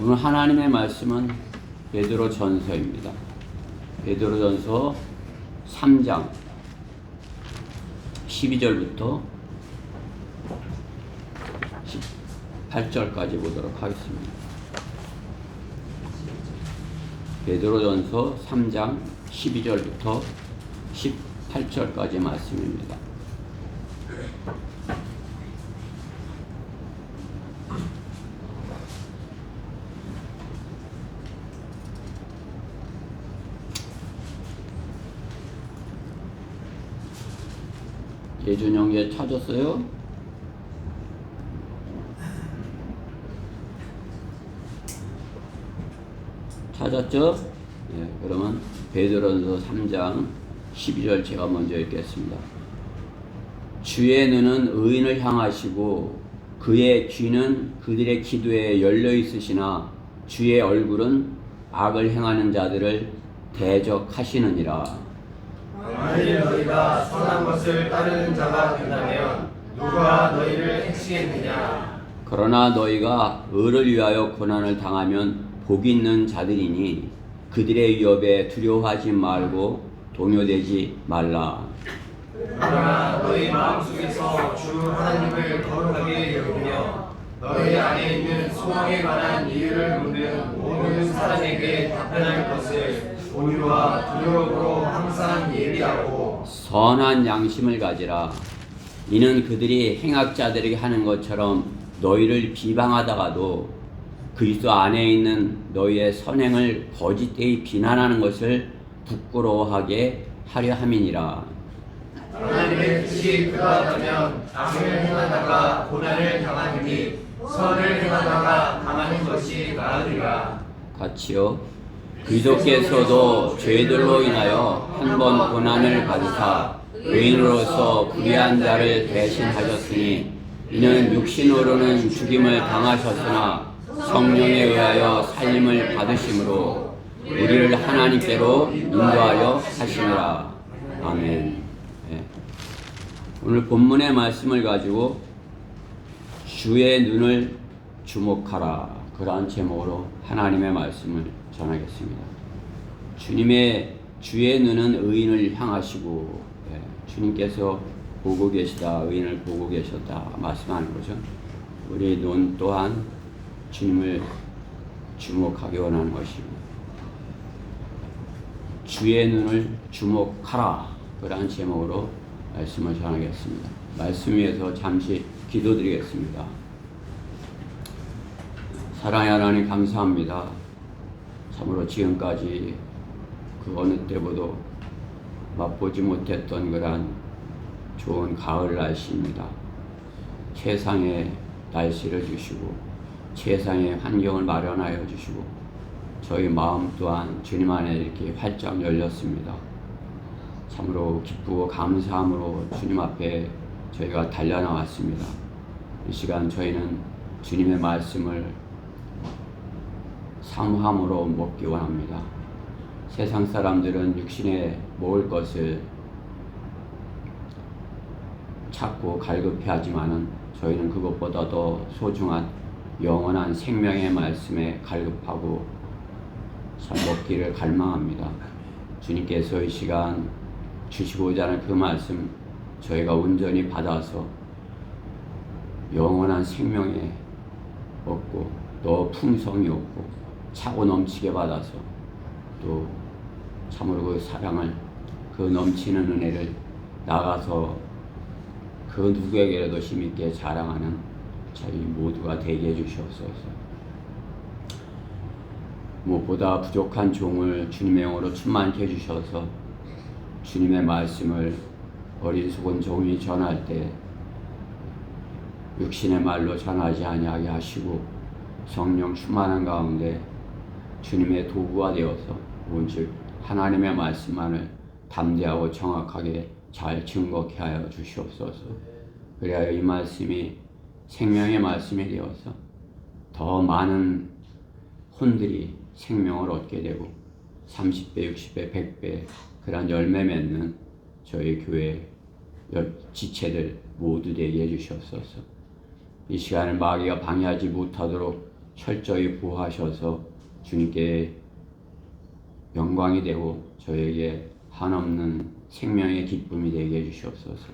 오늘 하나님의 말씀은 베드로전서입니다. 베드로전서 3장 12절부터 18절까지 보도록 하겠습니다. 베드로전서 3장 12절부터 18절까지 말씀입니다. 예준 형제 찾았어요? 찾았죠? 네, 그러면 베드로전서 3장 12절 제가 먼저 읽겠습니다. 주의 눈은 의인을 향하시고 그의 귀는 그들의 기도에 열려 있으시나 주의 얼굴은 악을 행하는 자들을 대적하시느니라. 만일 너희가 선한 것을 따르는 자가 된다면 누가 너희를 해치겠느냐. 그러나 너희가 의를 위하여 고난을 당하면 복이 있는 자들이니 그들의 위협에 두려워하지 말고 동요되지 말라. 그러나 너희 마음속에서 주 하나님을 거룩하게 여기며 너희 안에 있는 소망에 관한 이유를 묻는 모든 사람에게 답변할 것을 온유와 두려움으로 항상 예비하고 선한 양심을 가지라. 이는 그들이 행악자들에게 하는 것처럼 너희를 비방하다가도 그리스도 안에 있는 너희의 선행을 거짓되이 비난하는 것을 부끄러워하게 하려 함이니라. 하나님의 뜻이 그러하다면 악을 행하다가 고난을 당하느니 선을 행하다가 당하는 것이 나으리라. 같이요. 그리스도께서도 죄들로 인하여 한 번 고난을 받으사 의인으로서 불의한 자를 대신하셨으니 이는 육신으로는 죽임을 당하셨으나 성령에 의하여 살림을 받으심으로 우리를 하나님께로 인도하여 하시니라. 아멘. 네. 오늘 본문의 말씀을 가지고 주의 눈을 주목하라, 그러한 제목으로 하나님의 말씀을 전하겠습니다. 주의 눈은 의인을 향하시고, 주님께서 보고 계시다, 의인을 보고 계셨다 말씀하는 거죠. 우리 눈 또한 주님을 주목하기 원하는 것입니다. 주의 눈을 주목하라, 그러한 제목으로 말씀을 전하겠습니다. 말씀 위에서 잠시 기도드리겠습니다. 사랑의 하나님, 감사합니다. 참으로 지금까지 그 어느 때보다 맛보지 못했던 그러한 좋은 가을 날씨입니다. 최상의 날씨를 주시고 최상의 환경을 마련하여 주시고 저희 마음 또한 주님 안에 이렇게 활짝 열렸습니다. 참으로 기쁘고 감사함으로 주님 앞에 저희가 달려나왔습니다. 이 시간 저희는 주님의 말씀을 사모함으로 먹기 원합니다. 세상 사람들은 육신에 먹을 것을 찾고 갈급해하지만은 저희는 그것보다 더 소중한 영원한 생명의 말씀에 갈급하고 참 먹기를 갈망합니다. 주님께서 이 시간 주시고자 하는 그 말씀 저희가 온전히 받아서 영원한 생명에 얻고 또 풍성이 얻고 차고 넘치게 받아서 또 참으로 그 사랑을, 그 넘치는 은혜를 나가서 그 누구에게라도 힘있게 자랑하는 저희 모두가 되게 해주시옵소서. 무엇보다 부족한 종을 주님의 영으로 충만케 해주셔서 주님의 말씀을 어린 속은 종이 전할 때 육신의 말로 전하지 아니하게 하시고 성령 충만한 가운데 주님의 도구가 되어서 오직 하나님의 말씀만을 담대하고 정확하게 잘 증거케 하여 주시옵소서. 그래야 이 말씀이 생명의 말씀이 되어서 더 많은 혼들이 생명을 얻게 되고 30배, 60배, 100배 그런 열매 맺는 저희 교회 지체들 모두 되게 해주시옵소서. 이 시간을 마귀가 방해하지 못하도록 철저히 보호하셔서 주님께 영광이 되고 저에게 한없는 생명의 기쁨이 되게 해주시옵소서.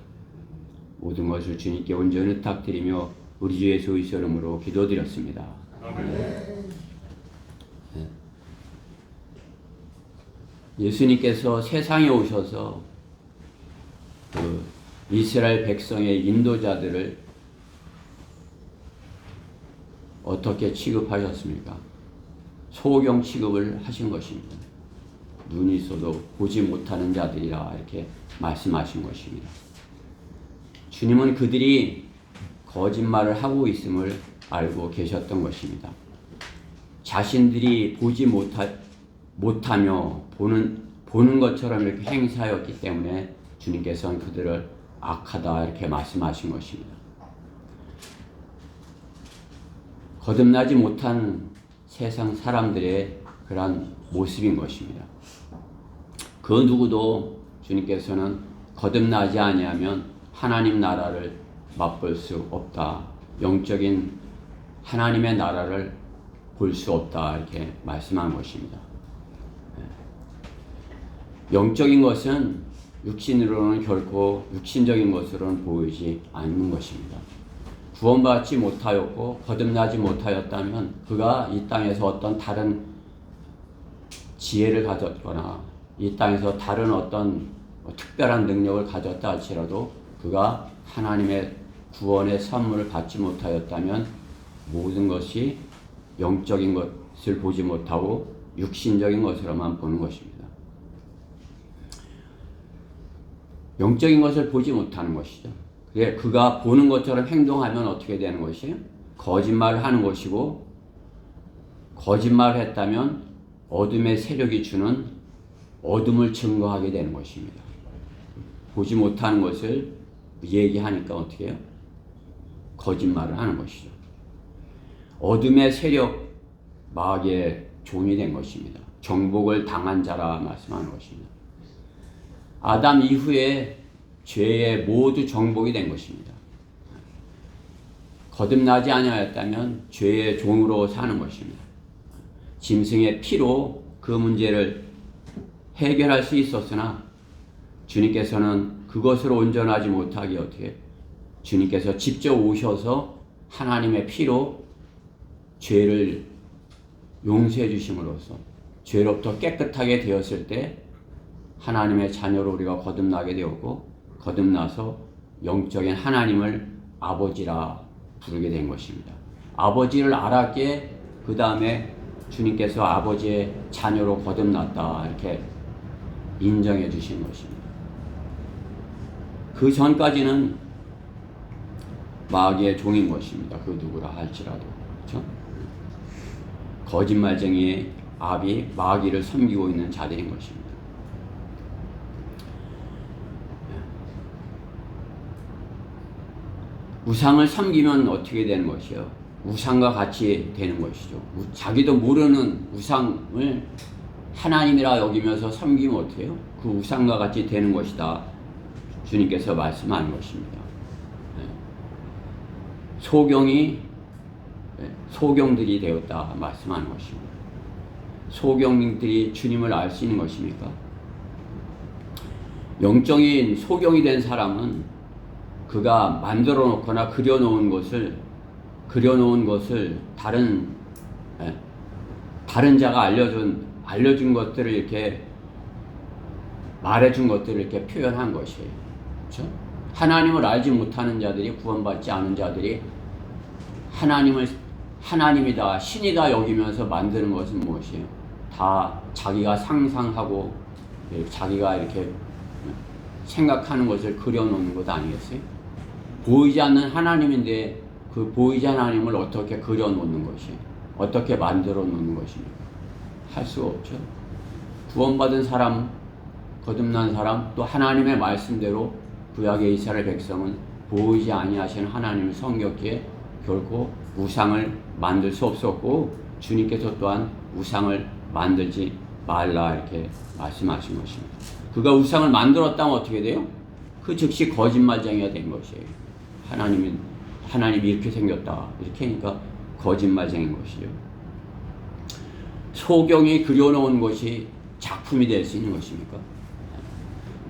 모든 것을 주님께 온전히 의탁드리며 우리 주 예수 그리스도 이름으로 기도드렸습니다. 예수님께서 세상에 오셔서 그 이스라엘 백성의 인도자들을 어떻게 취급하셨습니까? 소경 취급을 하신 것입니다. 눈이 있어도 보지 못하는 자들이라 이렇게 말씀하신 것입니다. 주님은 그들이 거짓말을 하고 있음을 알고 계셨던 것입니다. 자신들이 보지 못하며 보는 것처럼 이렇게 행사였기 때문에 주님께서는 그들을 악하다 이렇게 말씀하신 것입니다. 거듭나지 못한 세상 사람들의 그러한 모습인 것입니다. 그 누구도 주님께서는 거듭나지 아니하면 하나님 나라를 맛볼 수 없다. 영적인 하나님의 나라를 볼 수 없다. 이렇게 말씀한 것입니다. 영적인 것은 육신으로는 결코 육신적인 것으로는 보이지 않는 것입니다. 구원받지 못하였고 거듭나지 못하였다면 그가 이 땅에서 어떤 다른 지혜를 가졌거나 이 땅에서 다른 어떤 특별한 능력을 가졌다 할지라도 그가 하나님의 구원의 선물을 받지 못하였다면 모든 것이 영적인 것을 보지 못하고 육신적인 것으로만 보는 것입니다. 영적인 것을 보지 못하는 것이죠. 그가 보는 것처럼 행동하면 어떻게 되는 것이에요? 거짓말을 하는 것이고, 거짓말을 했다면 어둠의 세력이 주는 어둠을 증거하게 되는 것입니다. 보지 못하는 것을 얘기하니까 어떻게 해요? 거짓말을 하는 것이죠. 어둠의 세력, 마귀의 종이 된 것입니다. 정복을 당한 자라 말씀하는 것입니다. 아담 이후에 죄에 모두 정복이 된 것입니다. 거듭나지 아니하였다면 죄의 종으로 사는 것입니다. 짐승의 피로 그 문제를 해결할 수 있었으나 주님께서는 그것으로 온전하지 못하게 어떻게 주님께서 직접 오셔서 하나님의 피로 죄를 용서해 주심으로써 죄로부터 깨끗하게 되었을 때 하나님의 자녀로 우리가 거듭나게 되었고 거듭나서 영적인 하나님을 아버지라 부르게 된 것입니다. 아버지를 알았기에 그 다음에 주님께서 아버지의 자녀로 거듭났다 이렇게 인정해 주신 것입니다. 그 전까지는 마귀의 종인 것입니다. 그 누구라 할지라도. 그렇죠? 거짓말쟁이의 압이 마귀를 섬기고 있는 자들인 것입니다. 우상을 섬기면 어떻게 되는 것이요? 우상과 같이 되는 것이죠. 자기도 모르는 우상을 하나님이라 여기면서 섬기면 어떻게 해요? 그 우상과 같이 되는 것이다. 주님께서 말씀하는 것입니다. 소경들이 되었다 말씀하는 것입니다. 소경들이 주님을 알 수 있는 것입니까? 영적인 소경이 된 사람은 그가 만들어 놓거나 그려 놓은 것을 다른 자가 알려준 것들을 이렇게 말해준 것들을 이렇게 표현한 것이에요. 그렇죠? 하나님을 알지 못하는 자들이, 구원받지 않은 자들이 하나님이다, 신이다 여기면서 만드는 것은 무엇이에요? 다 자기가 상상하고 자기가 이렇게 생각하는 것을 그려놓는 것 아니겠어요? 보이지 않는 하나님인데 그 보이지 않는 하나님을 어떻게 그려놓는 것이, 어떻게 만들어 놓는 것입니까? 할 수가 없죠. 구원받은 사람, 거듭난 사람, 또 하나님의 말씀대로 구약의 이스라엘 백성은 보이지 아니하시는 하나님을 섬겼기에 결코 우상을 만들 수 없었고 주님께서 또한 우상을 만들지 말라 이렇게 말씀하신 것입니다. 그가 우상을 만들었다면 어떻게 돼요? 그 즉시 거짓말쟁이가 된 것이에요. 하나님이 이렇게 생겼다 이렇게 하니까 거짓말쟁인 것이죠. 소경이 그려놓은 것이 작품이 될 수 있는 것입니까?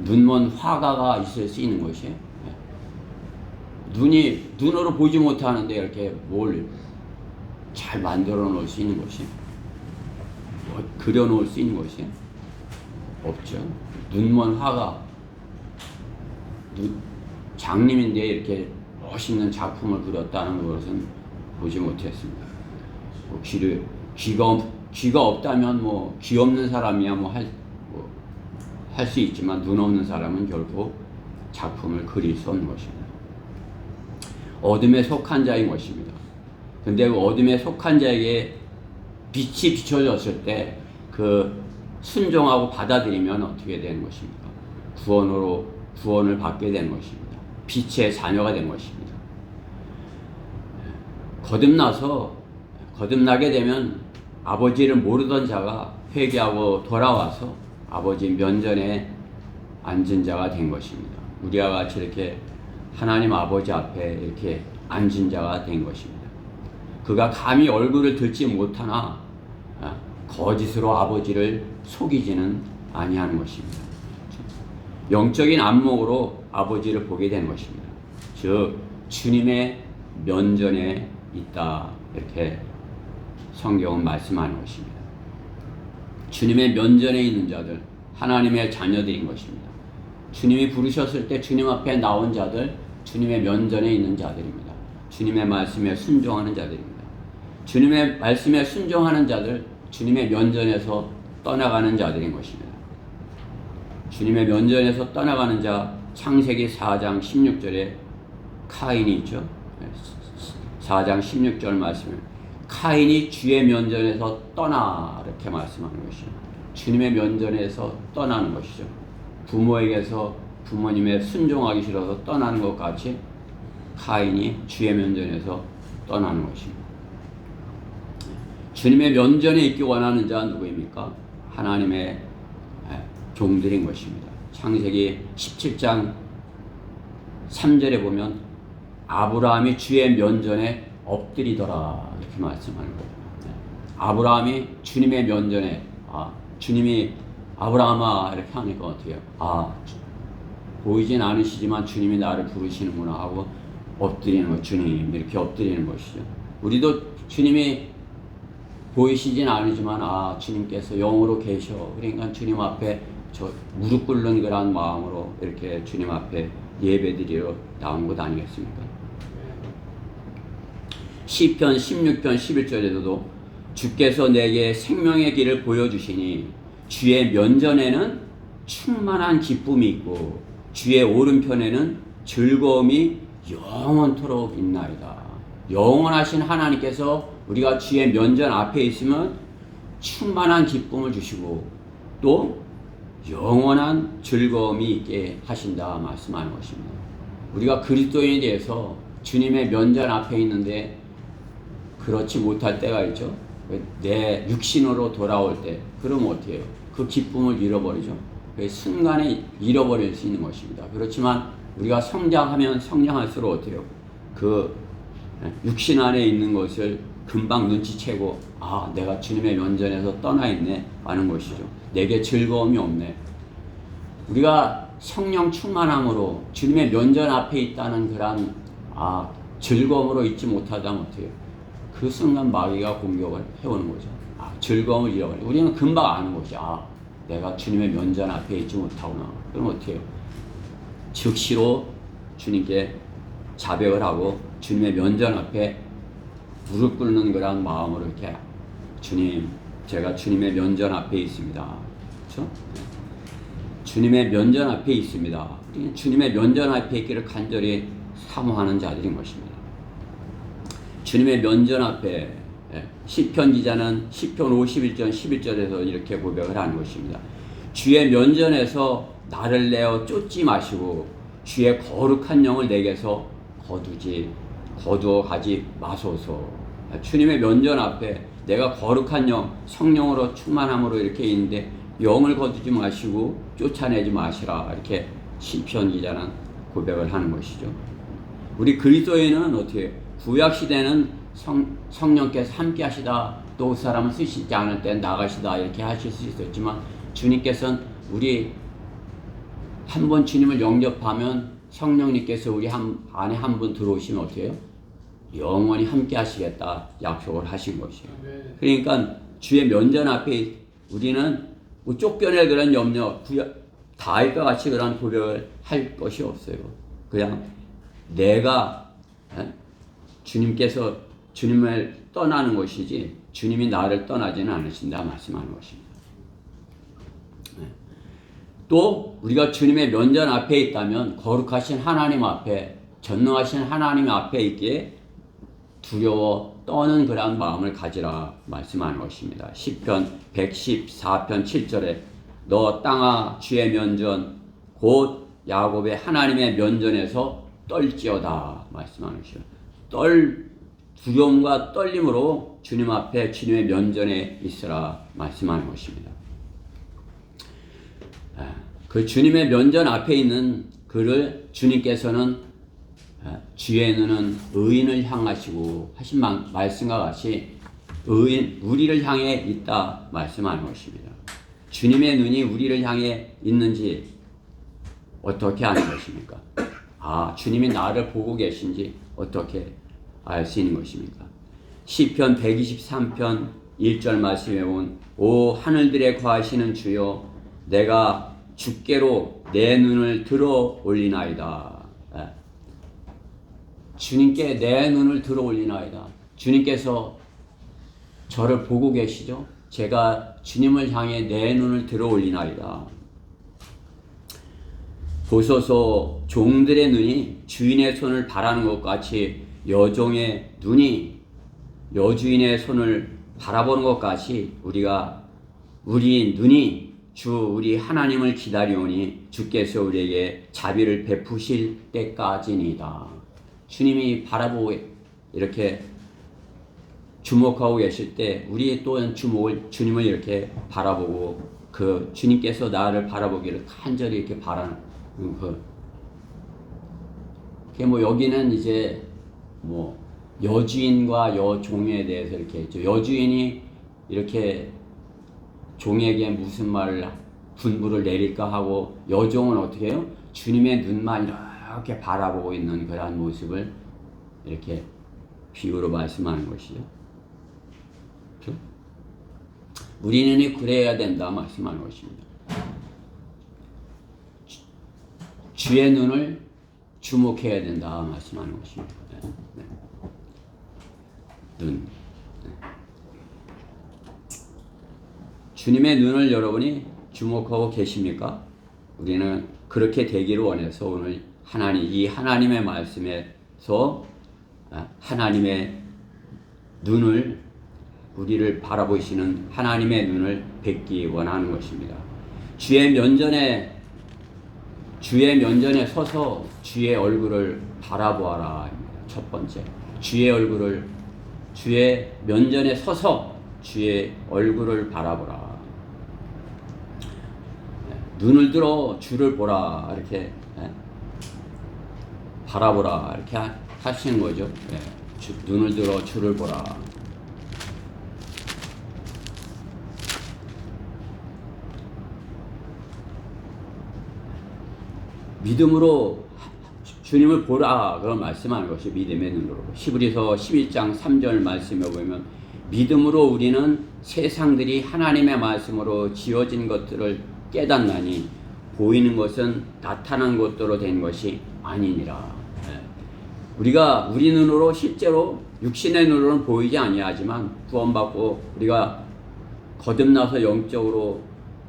눈먼 화가가 있을 수 있는 것이에요. 눈으로 보지 못하는데 이렇게 뭘 잘 만들어 놓을 수 있는 것이, 그려 놓을 수 있는 것이 없죠. 눈먼 화가, 장님인데 이렇게 멋있는 작품을 그렸다는 것은 보지 못했습니다. 귀가 없다면 뭐 귀 없는 사람이야 할 수 있지만 눈 없는 사람은 결코 작품을 그릴 수 없는 것입니다. 어둠에 속한 자인 것입니다. 근데 그 어둠에 속한 자에게 빛이 비춰졌을 때 그 순종하고 받아들이면 어떻게 되는 것입니까? 구원을 받게 되는 것입니다. 빛의 자녀가 된 것입니다. 거듭나게 되면 아버지를 모르던 자가 회개하고 돌아와서 아버지 면전에 앉은 자가 된 것입니다. 우리와 같이 이렇게 하나님 아버지 앞에 이렇게 앉은 자가 된 것입니다. 그가 감히 얼굴을 들지 못하나 거짓으로 아버지를 속이지는 아니하는 것입니다. 영적인 안목으로 아버지를 보게 되는 것입니다. 즉 주님의 면전에 있다, 이렇게 성경은 말씀하는 것입니다. 주님의 면전에 있는 자들, 하나님의 자녀들인 것입니다. 주님이 부르셨을 때 주님 앞에 나온 자들, 주님의 면전에 있는 자들입니다. 주님의 말씀에 순종하는 자들입니다. 주님의 말씀에 순종하는 자들, 주님의 면전에서 떠나가는 자들인 것입니다. 주님의 면전에서 떠나가는 자, 창세기 4장 16절에 카인이 있죠. 4장 16절 말씀을 카인이 주의 면전에서 떠나, 이렇게 말씀하는 것이죠. 주님의 면전에서 떠나는 것이죠. 부모에게서 부모님의 순종하기 싫어서 떠나는 것 같이 카인이 주의 면전에서 떠나는 것입니다. 주님의 면전에 있기 원하는 자는 누구입니까? 하나님의 종들인 것입니다. 창세기 17장 3절에 보면 아브라함이 주의 면전에 엎드리더라, 이렇게 말씀하는 거예요. 아브라함이 주님의 면전에, 주님이 아브라함아 이렇게 하니까 어떻게 해요? 보이진 않으시지만 주님이 나를 부르시는구나 하고 엎드리는 것, 주님 이렇게 엎드리는 것이죠. 우리도 주님이 보이시진 않으지만 주님께서 영으로 계셔, 그러니까 주님 앞에 저 무릎 꿇는 그런 마음으로 이렇게 주님 앞에 예배드리러 나온 것 아니겠습니까? 시편 16편 11절에도 주께서 내게 생명의 길을 보여주시니 주의 면전에는 충만한 기쁨이 있고 주의 오른편에는 즐거움이 영원토록 있나이다. 영원하신 하나님께서 우리가 주의 면전 앞에 있으면 충만한 기쁨을 주시고 또 영원한 즐거움이 있게 하신다 말씀하는 것입니다. 우리가 그리스도인에 대해서 주님의 면전 앞에 있는데 그렇지 못할 때가 있죠. 내 육신으로 돌아올 때 그러면 어떻게 해요? 그 기쁨을 잃어버리죠. 순간에 잃어버릴 수 있는 것입니다. 그렇지만 우리가 성장하면 성장할수록 어떻게 해요? 그 육신 안에 있는 것을 금방 눈치채고 내가 주님의 면전에서 떠나 있네 하는 것이죠. 내게 즐거움이 없네. 우리가 성령 충만함으로 주님의 면전 앞에 있다는 그런 즐거움으로 있지 못하다면 어떻게 해요? 그 순간 마귀가 공격을 해오는 거죠. 즐거움을 잃어버려. 우리는 금방 아는 것이 내가 주님의 면전 앞에 있지 못하구나. 그럼 어떻게 해요? 즉시로 주님께 자백을 하고 주님의 면전 앞에 무릎 꿇는 그런 마음으로 이렇게 주님, 제가 주님의 면전 앞에 있습니다. 그렇죠? 주님의 면전 앞에 있습니다. 주님의 면전 앞에 있기를 간절히 사모하는 자들인 것입니다. 주님의 면전 앞에 시편 기자는 시편 51편 11절에서 이렇게 고백을 하는 것입니다. 주의 면전에서 나를 내어 쫓지 마시고 주의 거룩한 영을 내게서 거두어 가지 마소서. 주님의 면전 앞에 내가 거룩한 영, 성령으로 충만함으로 이렇게 있는데 영을 거두지 마시고 쫓아내지 마시라, 이렇게 시편 기자는 고백을 하는 것이죠. 우리 그리스도인은 어떻게 구약 시대는 성령께서 함께 하시다 또 그 사람은 쓰시지 않을 때 나가시다 이렇게 하실 수 있었지만 주님께서는 우리 한 번 주님을 영접하면 성령님께서 우리 안에 한 분 들어오시면 어떻게 해요? 영원히 함께 하시겠다 약속을 하신 것이에요. 그러니까 주의 면전 앞에 우리는 뭐 쫓겨낼 그런 염려, 다윗과 같이 그런 고백을 할 것이 없어요. 그냥 내가 주님께서 주님을 떠나는 것이지 주님이 나를 떠나지는 않으신다 말씀하는 것입니다. 또 우리가 주님의 면전 앞에 있다면 거룩하신 하나님 앞에, 전능하신 하나님 앞에 있기에 두려워 떠는 그러한 마음을 가지라 말씀하는 것입니다. 시편 114편 7절에 너 땅아 주의 면전 곧 야곱의 하나님의 면전에서 떨지어다 말씀하는 것이요. 두려움과 떨림으로 주님 앞에 주님의 면전에 있으라 말씀하는 것입니다. 그 주님의 면전 앞에 있는 그를 주님께서는 주의 눈은 의인을 향하시고 하신 말씀과 같이 의인 우리를 향해 있다 말씀하는 것입니다. 주님의 눈이 우리를 향해 있는지 어떻게 아는 것입니까? 주님이 나를 보고 계신지 어떻게 알 수 있는 것입니까? 시편 123편 1절 말씀에 온 오 하늘들에 거하시는 주여 내가 주께로 내 눈을 들어 올리나이다. 주님께 내 눈을 들어 올리나이다. 주님께서 저를 보고 계시죠? 제가 주님을 향해 내 눈을 들어 올리나이다. 보소서 종들의 눈이 주인의 손을 바라는 것 같이 여종의 눈이 여주인의 손을 바라보는 것 같이 우리 눈이 우리 하나님을 기다리오니 주께서 우리에게 자비를 베푸실 때까지니다. 주님이 바라보고 이렇게 주목하고 계실 때 우리 또한 주님을 이렇게 바라보고 그 주님께서 나를 바라보기를 간절히 이렇게 바라는 그게 여기는 이제 여주인과 여종에 대해서 이렇게 했죠. 여주인이 이렇게 종에게 무슨 말을 분부를 내릴까 하고 여종은 어떻게 해요? 주님의 눈만 이렇게 바라보고 있는 그러한 모습을 이렇게 비유로 말씀하는 것이죠. 그렇죠? 우리는 그래야 된다 말씀하는 것입니다. 주의 눈을 주목해야 된다 말씀하는 것입니다. 네. 눈. 네. 주님의 눈을 여러분이 주목하고 계십니까? 우리는 그렇게 되기를 원해서 오늘 이 하나님의 말씀에서 하나님의 눈을 우리를 바라보시는 하나님의 눈을 뵙기 원하는 것입니다. 주의 면전에 서서 주의 얼굴을 바라보아라. 첫 번째, 주의 면전에 서서 주의 얼굴을 바라보라. 눈을 들어 주를 보라. 이렇게 바라보라. 이렇게 하시는 거죠. 눈을 들어 주를 보라. 믿음으로 주님을 보라 그런 말씀하는 것이 믿음의 눈으로. 히브리서 11장 3절 말씀에 보면 믿음으로 우리는 세상들이 하나님의 말씀으로 지어진 것들을 깨닫나니 보이는 것은 나타난 것대로 된 것이 아니니라. 우리가 우리 눈으로 실제로 육신의 눈으로는 보이지 아니하지만 구원받고 우리가 거듭나서 영적으로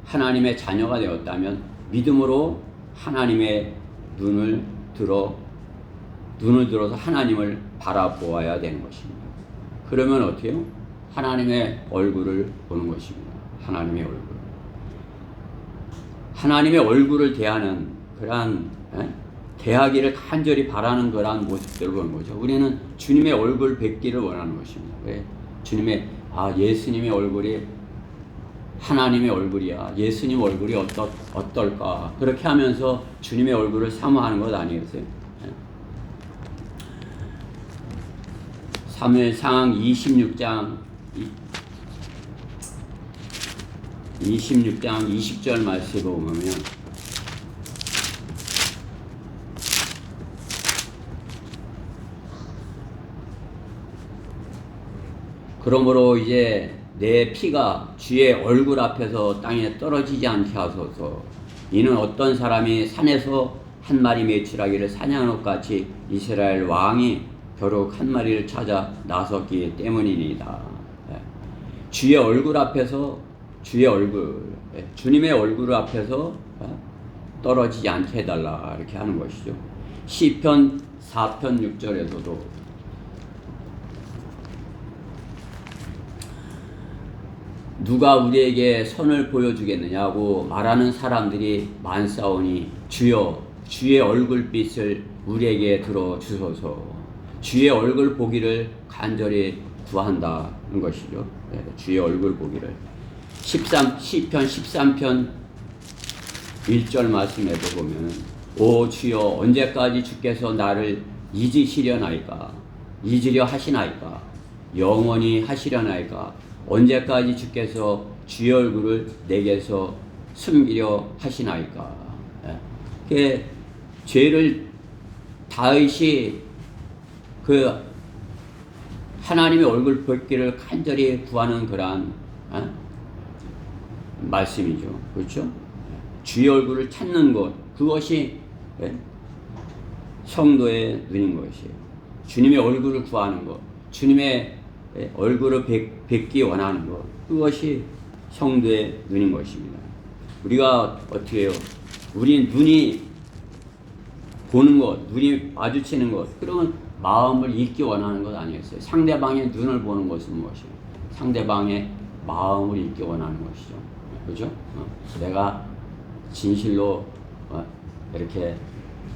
하나님의 자녀가 되었다면 믿음으로 하나님의 눈을 들어서 하나님을 바라보아야 되는 것입니다. 그러면 어떻게 해요? 하나님의 얼굴을 보는 것입니다. 하나님의 얼굴을 대하는 그러한 대하기를 간절히 바라는 그러한 모습들을 보는 거죠. 우리는 주님의 얼굴 뵙기를 원하는 것입니다. 왜? 예수님의 얼굴이 하나님의 얼굴이야. 예수님 얼굴이 어떨까? 그렇게 하면서 주님의 얼굴을 사모하는 것 아니겠어요? 사무엘상 26장 20절 말씀에 보면 그러므로 이제 내 피가 주의 얼굴 앞에서 땅에 떨어지지 않게 하소서. 이는 어떤 사람이 산에서 한 마리 매출하기를 사냥한 것 같이 이스라엘 왕이 벼룩 한 마리를 찾아 나섰기 때문이니이다. 주의 얼굴 앞에서 주의 얼굴, 주님의 얼굴 앞에서 떨어지지 않게 해달라 이렇게 하는 것이죠. 시편 4편 6절에서도 누가 우리에게 선을 보여주겠느냐고 말하는 사람들이 많사오니 주여 주의 얼굴빛을 우리에게 들어주소서. 주의 얼굴 보기를 간절히 구한다는 것이죠. 주의 얼굴 보기를. 시편 13편 1절 말씀에도 보면 오 주여 언제까지 주께서 나를 잊으시려나이까 잊으려 하시나이까 영원히 하시려나이까 언제까지 주께서 주의 얼굴을 내게서 숨기려 하시나이까. 그 죄를 다윗이 그 하나님의 얼굴 뵙기를 간절히 구하는 그러한 말씀이죠. 그렇죠? 주의 얼굴을 찾는 것, 그것이 성도의 눈인 것이에요. 주님의 얼굴을 구하는 것, 주님의 얼굴을 뵙기 원하는 것, 그것이 성도의 눈인 것입니다. 우리가 어떻게 해요? 우리 눈이 보는 것, 눈이 마주치는 것, 그러면 마음을 읽기 원하는 것 아니겠어요? 상대방의 눈을 보는 것은 무엇이에요? 상대방의 마음을 읽기 원하는 것이죠. 그죠? 내가 진실로 이렇게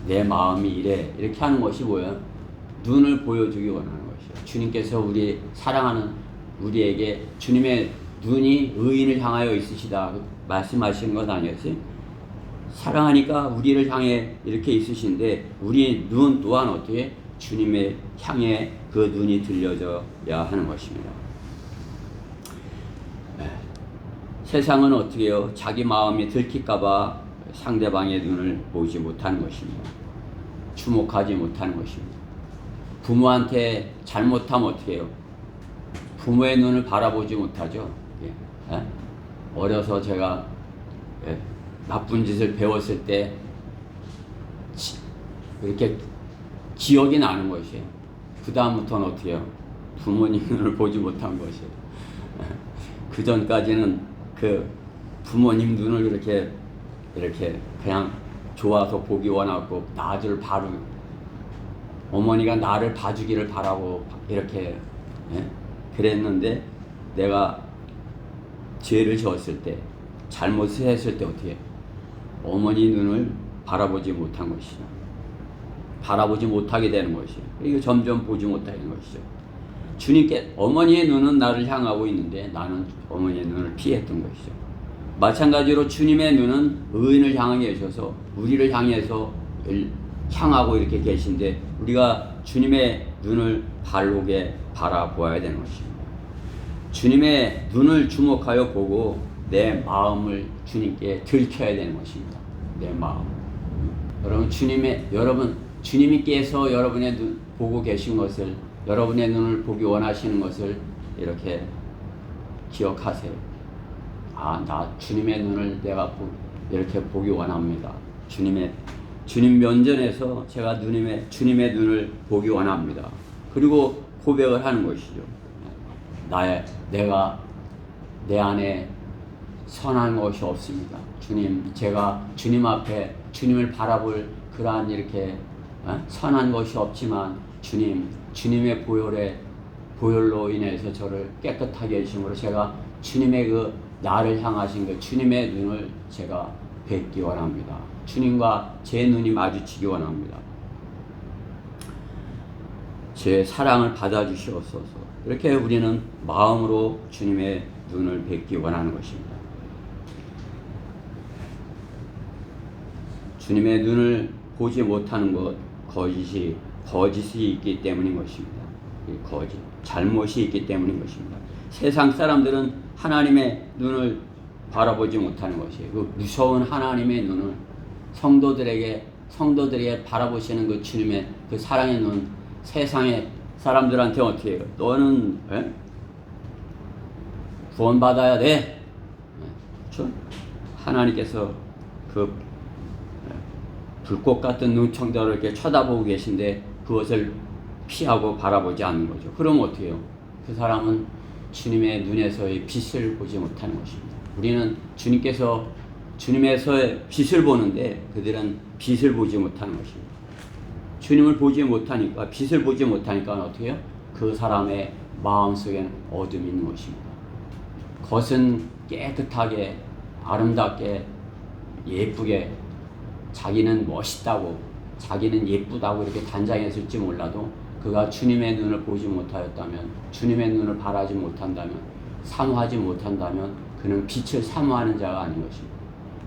내 마음이 이래 이렇게 하는 것이 뭐예요? 눈을 보여주기 원하는 것이요. 주님께서 우리 사랑하는 우리에게 주님의 눈이 의인을 향하여 있으시다 말씀하시는 것 아니었어요? 사랑하니까 우리를 향해 이렇게 있으신데 우리 눈 또한 어떻게 주님의 향해 그 눈이 들려져야 하는 것입니다. 세상은 어떻게 해요? 자기 마음이 들킬까봐 상대방의 눈을 보지 못하는 것입니다. 주목하지 못하는 것입니다. 부모한테 잘못하면 어떻게 해요? 부모의 눈을 바라보지 못하죠. 어려서 제가 나쁜 짓을 배웠을 때 이렇게 기억이 나는 것이에요. 그 다음부터는 어떻게 해요? 부모님 눈을 보지 못한 것이에요. 그 전까지는 그 부모님 눈을 이렇게 그냥 좋아서 보기 원하고 나를 어머니가 나를 봐주기를 바라고 이렇게 그랬는데 내가 죄를 지었을 때 잘못을 했을 때 어떻게 어머니 눈을 바라보지 못한 것이죠. 바라보지 못하게 되는 것이에요. 이거 점점 보지 못하는 것이죠. 주님께 어머니의 눈은 나를 향하고 있는데 나는 어머니의 눈을 피했던 것이죠. 마찬가지로 주님의 눈은 의인을 향해 계셔서 우리를 향하고 이렇게 계신데 우리가 주님의 눈을 바르게 바라보아야 되는 것입니다. 주님의 눈을 주목하여 보고 내 마음을 주님께 들켜야 되는 것입니다. 내 마음. 주님께서 여러분의 눈 보고 계신 것을 여러분의 눈을 보기 원하시는 것을 이렇게 기억하세요. 나 주님의 눈을 내가 이렇게 보기 원합니다. 주님 면전에서 제가 주님의 눈을 보기 원합니다. 그리고 고백을 하는 것이죠. 내가 내 안에 선한 것이 없습니다. 주님, 제가 주님 앞에 주님을 바라볼 그러한 이렇게 선한 것이 없지만 주님의 보혈로 인해서 저를 깨끗하게 해주심으로 제가 주님의 그 나를 향하신 그 주님의 눈을 제가 뵙기 원합니다. 주님과 제 눈이 마주치기 원합니다. 제 사랑을 받아주시옵소서. 이렇게 우리는 마음으로 주님의 눈을 뵙기 원하는 것입니다. 주님의 눈을 보지 못하는 것, 거짓이 있기 때문인 것입니다. 이 거짓. 잘못이 있기 때문인 것입니다. 세상 사람들은 하나님의 눈을 바라보지 못하는 것이에요. 그 무서운 하나님의 눈을 성도들에게 바라보시는 그 주님의 그 사랑의 눈, 세상의 사람들한테 어떻게 해요? 너는 구원받아야 돼. 그렇죠? 하나님께서 그 불꽃 같은 눈청자를 이렇게 쳐다보고 계신데 그것을 피하고 바라보지 않는 거죠. 그럼 어떻게 해요? 그 사람은 주님의 눈에서의 빛을 보지 못하는 것입니다. 우리는 주님에서의 빛을 보는데 그들은 빛을 보지 못하는 것입니다. 주님을 보지 못하니까, 빛을 보지 못하니까 어떻게 해요? 그 사람의 마음속에는 어둠이 있는 것입니다. 겉은 깨끗하게 아름답게 예쁘게 자기는 멋있다고 자기는 예쁘다고 이렇게 단장했을지 몰라도 그가 주님의 눈을 보지 못하였다면, 주님의 눈을 바라지 못한다면, 사모하지 못한다면 그는 빛을 사모하는 자가 아닌 것입니다.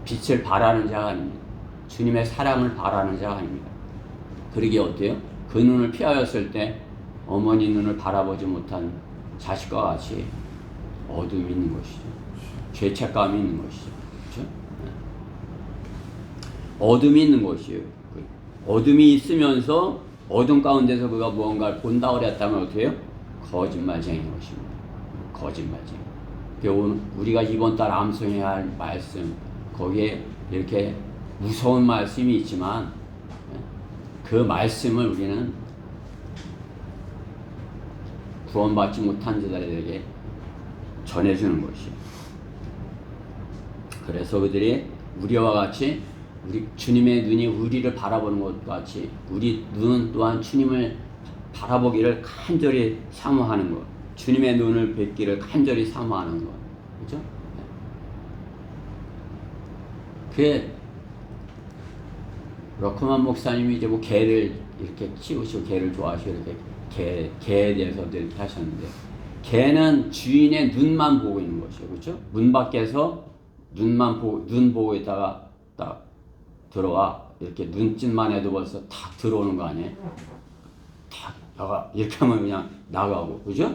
빛을 바라는 자가 아닙니다. 주님의 사랑을 바라는 자가 아닙니다. 그러기에 어때요? 그 눈을 피하였을 때 어머니 눈을 바라보지 못한 자식과 같이 어둠이 있는 것이죠. 죄책감이 있는 것이죠. 그렇죠? 어둠이 있는 것이에요. 어둠이 있으면서 어둠 가운데서 그가 무언가를 본다 그랬다면 어떻게 해요? 거짓말쟁이인 것입니다. 거짓말쟁이. 우리가 이번 달 암송해야 할 말씀, 거기에 이렇게 무서운 말씀이 있지만 그 말씀을 우리는 구원받지 못한 자들에게 전해주는 것이에요. 그래서 그들이 우리와 같이 우리 주님의 눈이 우리를 바라보는 것과 같이 우리 눈은 또한 주님을 바라보기를 간절히 사모하는 것, 주님의 눈을 뵙기를 간절히 사모하는 것, 그렇죠? 그게 러크만 목사님이 이제 뭐 개를 이렇게 키우시고 개를 좋아하시고 이렇게 개에 대해서 늘 하셨는데, 개는 주인의 눈만 보고 있는 것이에요, 그렇죠? 문 밖에서 눈 보고 있다가 딱 들어와 이렇게 눈짓만 해도 벌써 탁 들어오는 거 아니에요? 탁 나가 이렇게 하면 그냥 나가고, 그죠?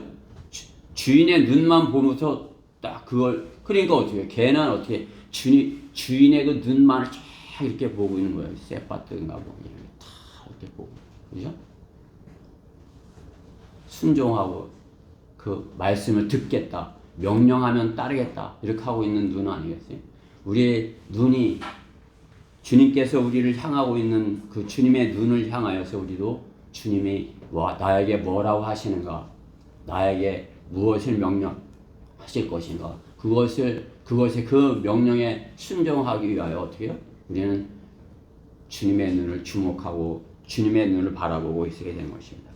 주인의 눈만 보면서 딱 그걸, 그러니까 어떻게 걔는 어떻게 주인의 그 눈만을 쫙 이렇게 보고 있는 거예요. 쇠바트인가 뭐 이렇게 다 이렇게 보고, 그죠? 순종하고 그 말씀을 듣겠다, 명령하면 따르겠다 이렇게 하고 있는 눈 아니겠어요? 우리의 눈이 주님께서 우리를 향하고 있는 그 주님의 눈을 향하여서 우리도 주님이 나에게 뭐라고 하시는가, 나에게 무엇을 명령하실 것인가, 그것에 그 명령에 순종하기 위하여 어떻게 해요? 우리는 주님의 눈을 주목하고 주님의 눈을 바라보고 있게 되는 것입니다.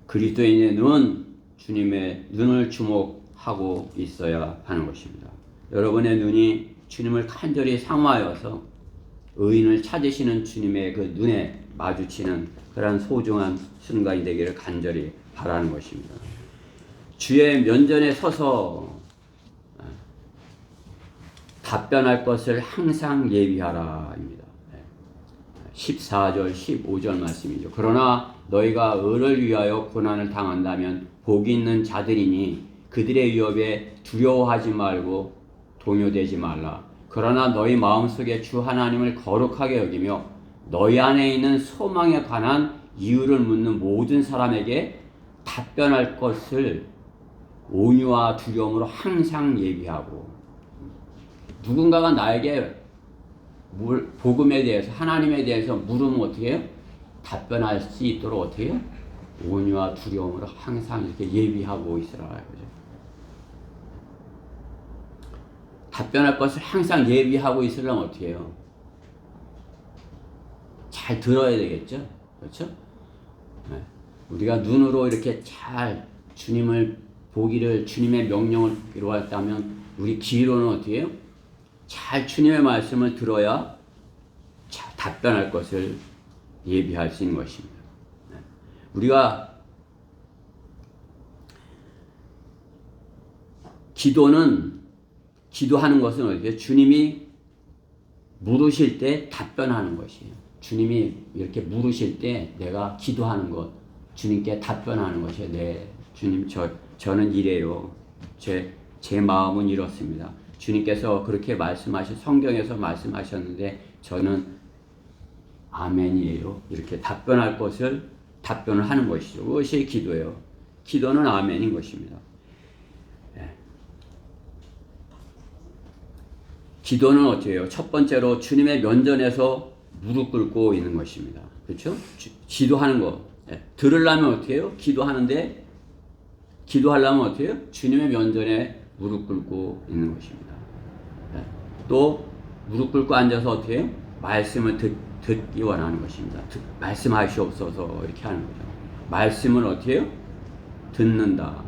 그리스도인의 눈은 주님의 눈을 주목하고 있어야 하는 것입니다. 여러분의 눈이 주님을 간절히 사모하여서 의인을 찾으시는 주님의 그 눈에 마주치는 그런 소중한 순간이 되기를 간절히 바라는 것입니다. 주의 면전에 서서 답변할 것을 항상 예비하라입니다. 14절 15절 말씀이죠. 그러나 너희가 의를 위하여 고난을 당한다면 복이 있는 자들이니 그들의 위협에 두려워하지 말고 동요되지 말라. 그러나 너희 마음속에 주 하나님을 거룩하게 여기며 너희 안에 있는 소망에 관한 이유를 묻는 모든 사람에게 답변할 것을 온유와 두려움으로 항상 예비하고, 누군가가 나에게 복음에 대해서 하나님에 대해서 물으면 어떻게 해요? 답변할 수 있도록 어떻게 해요? 온유와 두려움으로 항상 이렇게 예비하고 있으라. 그죠? 답변할 것을 항상 예비하고 있으려면 어떻게 해요? 잘 들어야 되겠죠? 그렇죠? 네. 우리가 눈으로 이렇게 잘 주님을 보기를, 주님의 명령을 이루었다면 우리 귀로는 어떻게 해요? 잘 주님의 말씀을 들어야 잘 답변할 것을 예비할 수 있는 것입니다. 네. 우리가 기도하는 것은 어디에 주님이 물으실 때 답변하는 것이에요. 주님이 이렇게 물으실 때 내가 기도하는 것, 주님께 답변하는 것이에요. 네, 주님 저는 이래요. 제 마음은 이렇습니다. 주님께서 그렇게 성경에서 말씀하셨는데 저는 아멘이에요. 이렇게 답변을 하는 것이죠. 그것이 기도예요. 기도는 아멘인 것입니다. 네. 기도는 어떻게 해요? 첫 번째로 주님의 면전에서 무릎 꿇고 있는 것입니다. 그렇죠? 기도하는 거. 네. 들으려면 어떻게 해요? 기도하려면 어떻게 해요? 주님의 면전에 무릎 꿇고 있는 것입니다. 네. 또 무릎 꿇고 앉아서 어떻게 해요? 말씀을 듣기 원하는 것입니다. 말씀하시옵소서 이렇게 하는 거죠. 말씀을 어떻게 해요? 듣는다.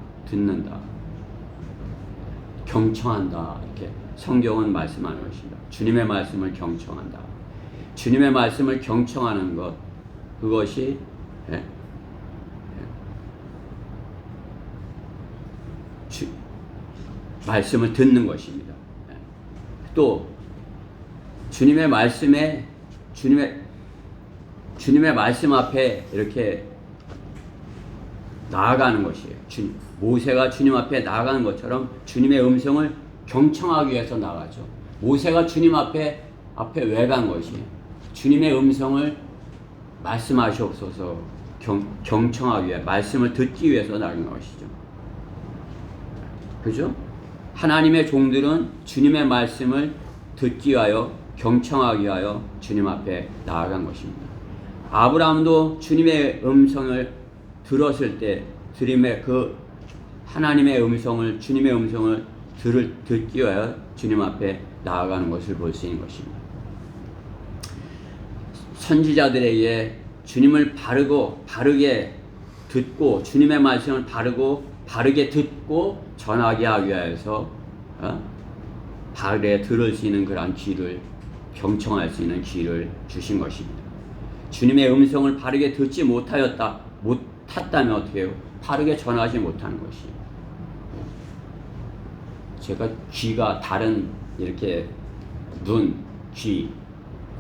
경청한다. 이렇게 성경은 말씀하는 것입니다. 주님의 말씀을 경청한다. 주님의 말씀을 경청하는 것, 그것이 말씀을 듣는 것입니다. 또 주님의 말씀 앞에 이렇게 나아가는 것이에요. 모세가 주님 앞에 나아가는 것처럼 주님의 음성을 경청하기 위해서 나가죠. 모세가 주님 앞에 왜 간 것이에요? 주님의 음성을 말씀하시옵소서 경청하기 위해, 말씀을 듣기 위해서 나간 것이죠. 그죠? 하나님의 종들은 주님의 말씀을 듣기 위하여, 경청하기 위하여 주님 앞에 나아간 것입니다. 아브라함도 주님의 음성을 들었을 때, 하나님의 음성을, 주님의 음성을 듣기 위하여 주님 앞에 나아가는 것을 볼 수 있는 것입니다. 선지자들에게 주님을 바르게 듣고, 주님의 말씀을 바르게 듣고 전하게 하기 위해서 바르게 들을 수 있는 그런 귀를, 경청할 수 있는 귀를 주신 것입니다. 주님의 음성을 바르게 듣지 못했다면 어떻게 해요? 바르게 전하지 못하는 것이에요. 제가 귀가 다른 이렇게 눈, 귀,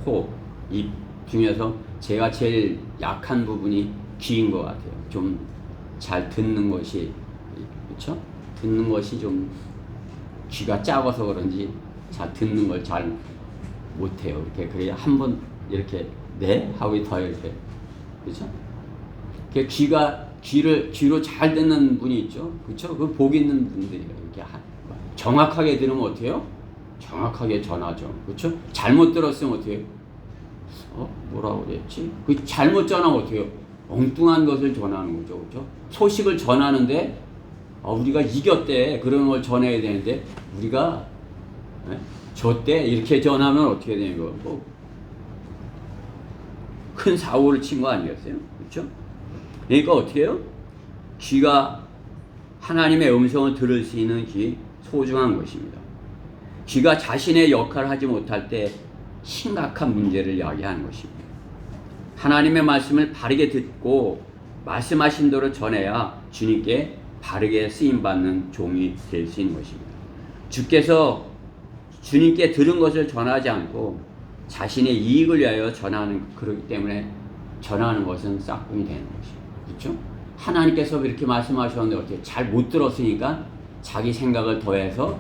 코, 입 중에서 제가 제일 약한 부분이 귀인 것 같아요. 좀 잘 듣는 것이, 그렇죠? 듣는 것이 좀 귀가 작아서 그런지 잘 듣는 걸 잘 못해요. 이렇게 그래야 한번 이렇게 네 하고 더 이렇게, 그렇죠? 귀로 잘 듣는 분이 있죠, 그렇죠? 그 복 있는 분들이 이렇게 정확하게 들으면 어때요? 정확하게 전하죠, 그렇죠? 잘못 들었으면 어때요? 뭐라고 그랬지? 그 잘못 전하면 어때요? 엉뚱한 것을 전하는 거죠, 그렇죠? 소식을 전하는데 우리가 이겼대 그런 걸 전해야 되는데 우리가 졌대 이렇게 전하면 어떻게 되는 거고? 큰 사고를 친 거 아니겠어요? 그렇죠? 그러니까 어떻게 해요? 귀가 하나님의 음성을 들을 수 있는 귀, 소중한 것입니다. 귀가 자신의 역할을 하지 못할 때 심각한 문제를 이야기하는 것입니다. 하나님의 말씀을 바르게 듣고 말씀하신 대로 전해야 주님께 바르게 쓰임받는 종이 될 수 있는 것입니다. 주께서 주님께 들은 것을 전하지 않고 자신의 이익을 위하여 그렇기 때문에 전하는 것은 싹꿍이 되는 것입니다. 그렇죠? 하나님께서 이렇게 말씀하셨는데 어떻게 잘 못 들었으니까 자기 생각을 더해서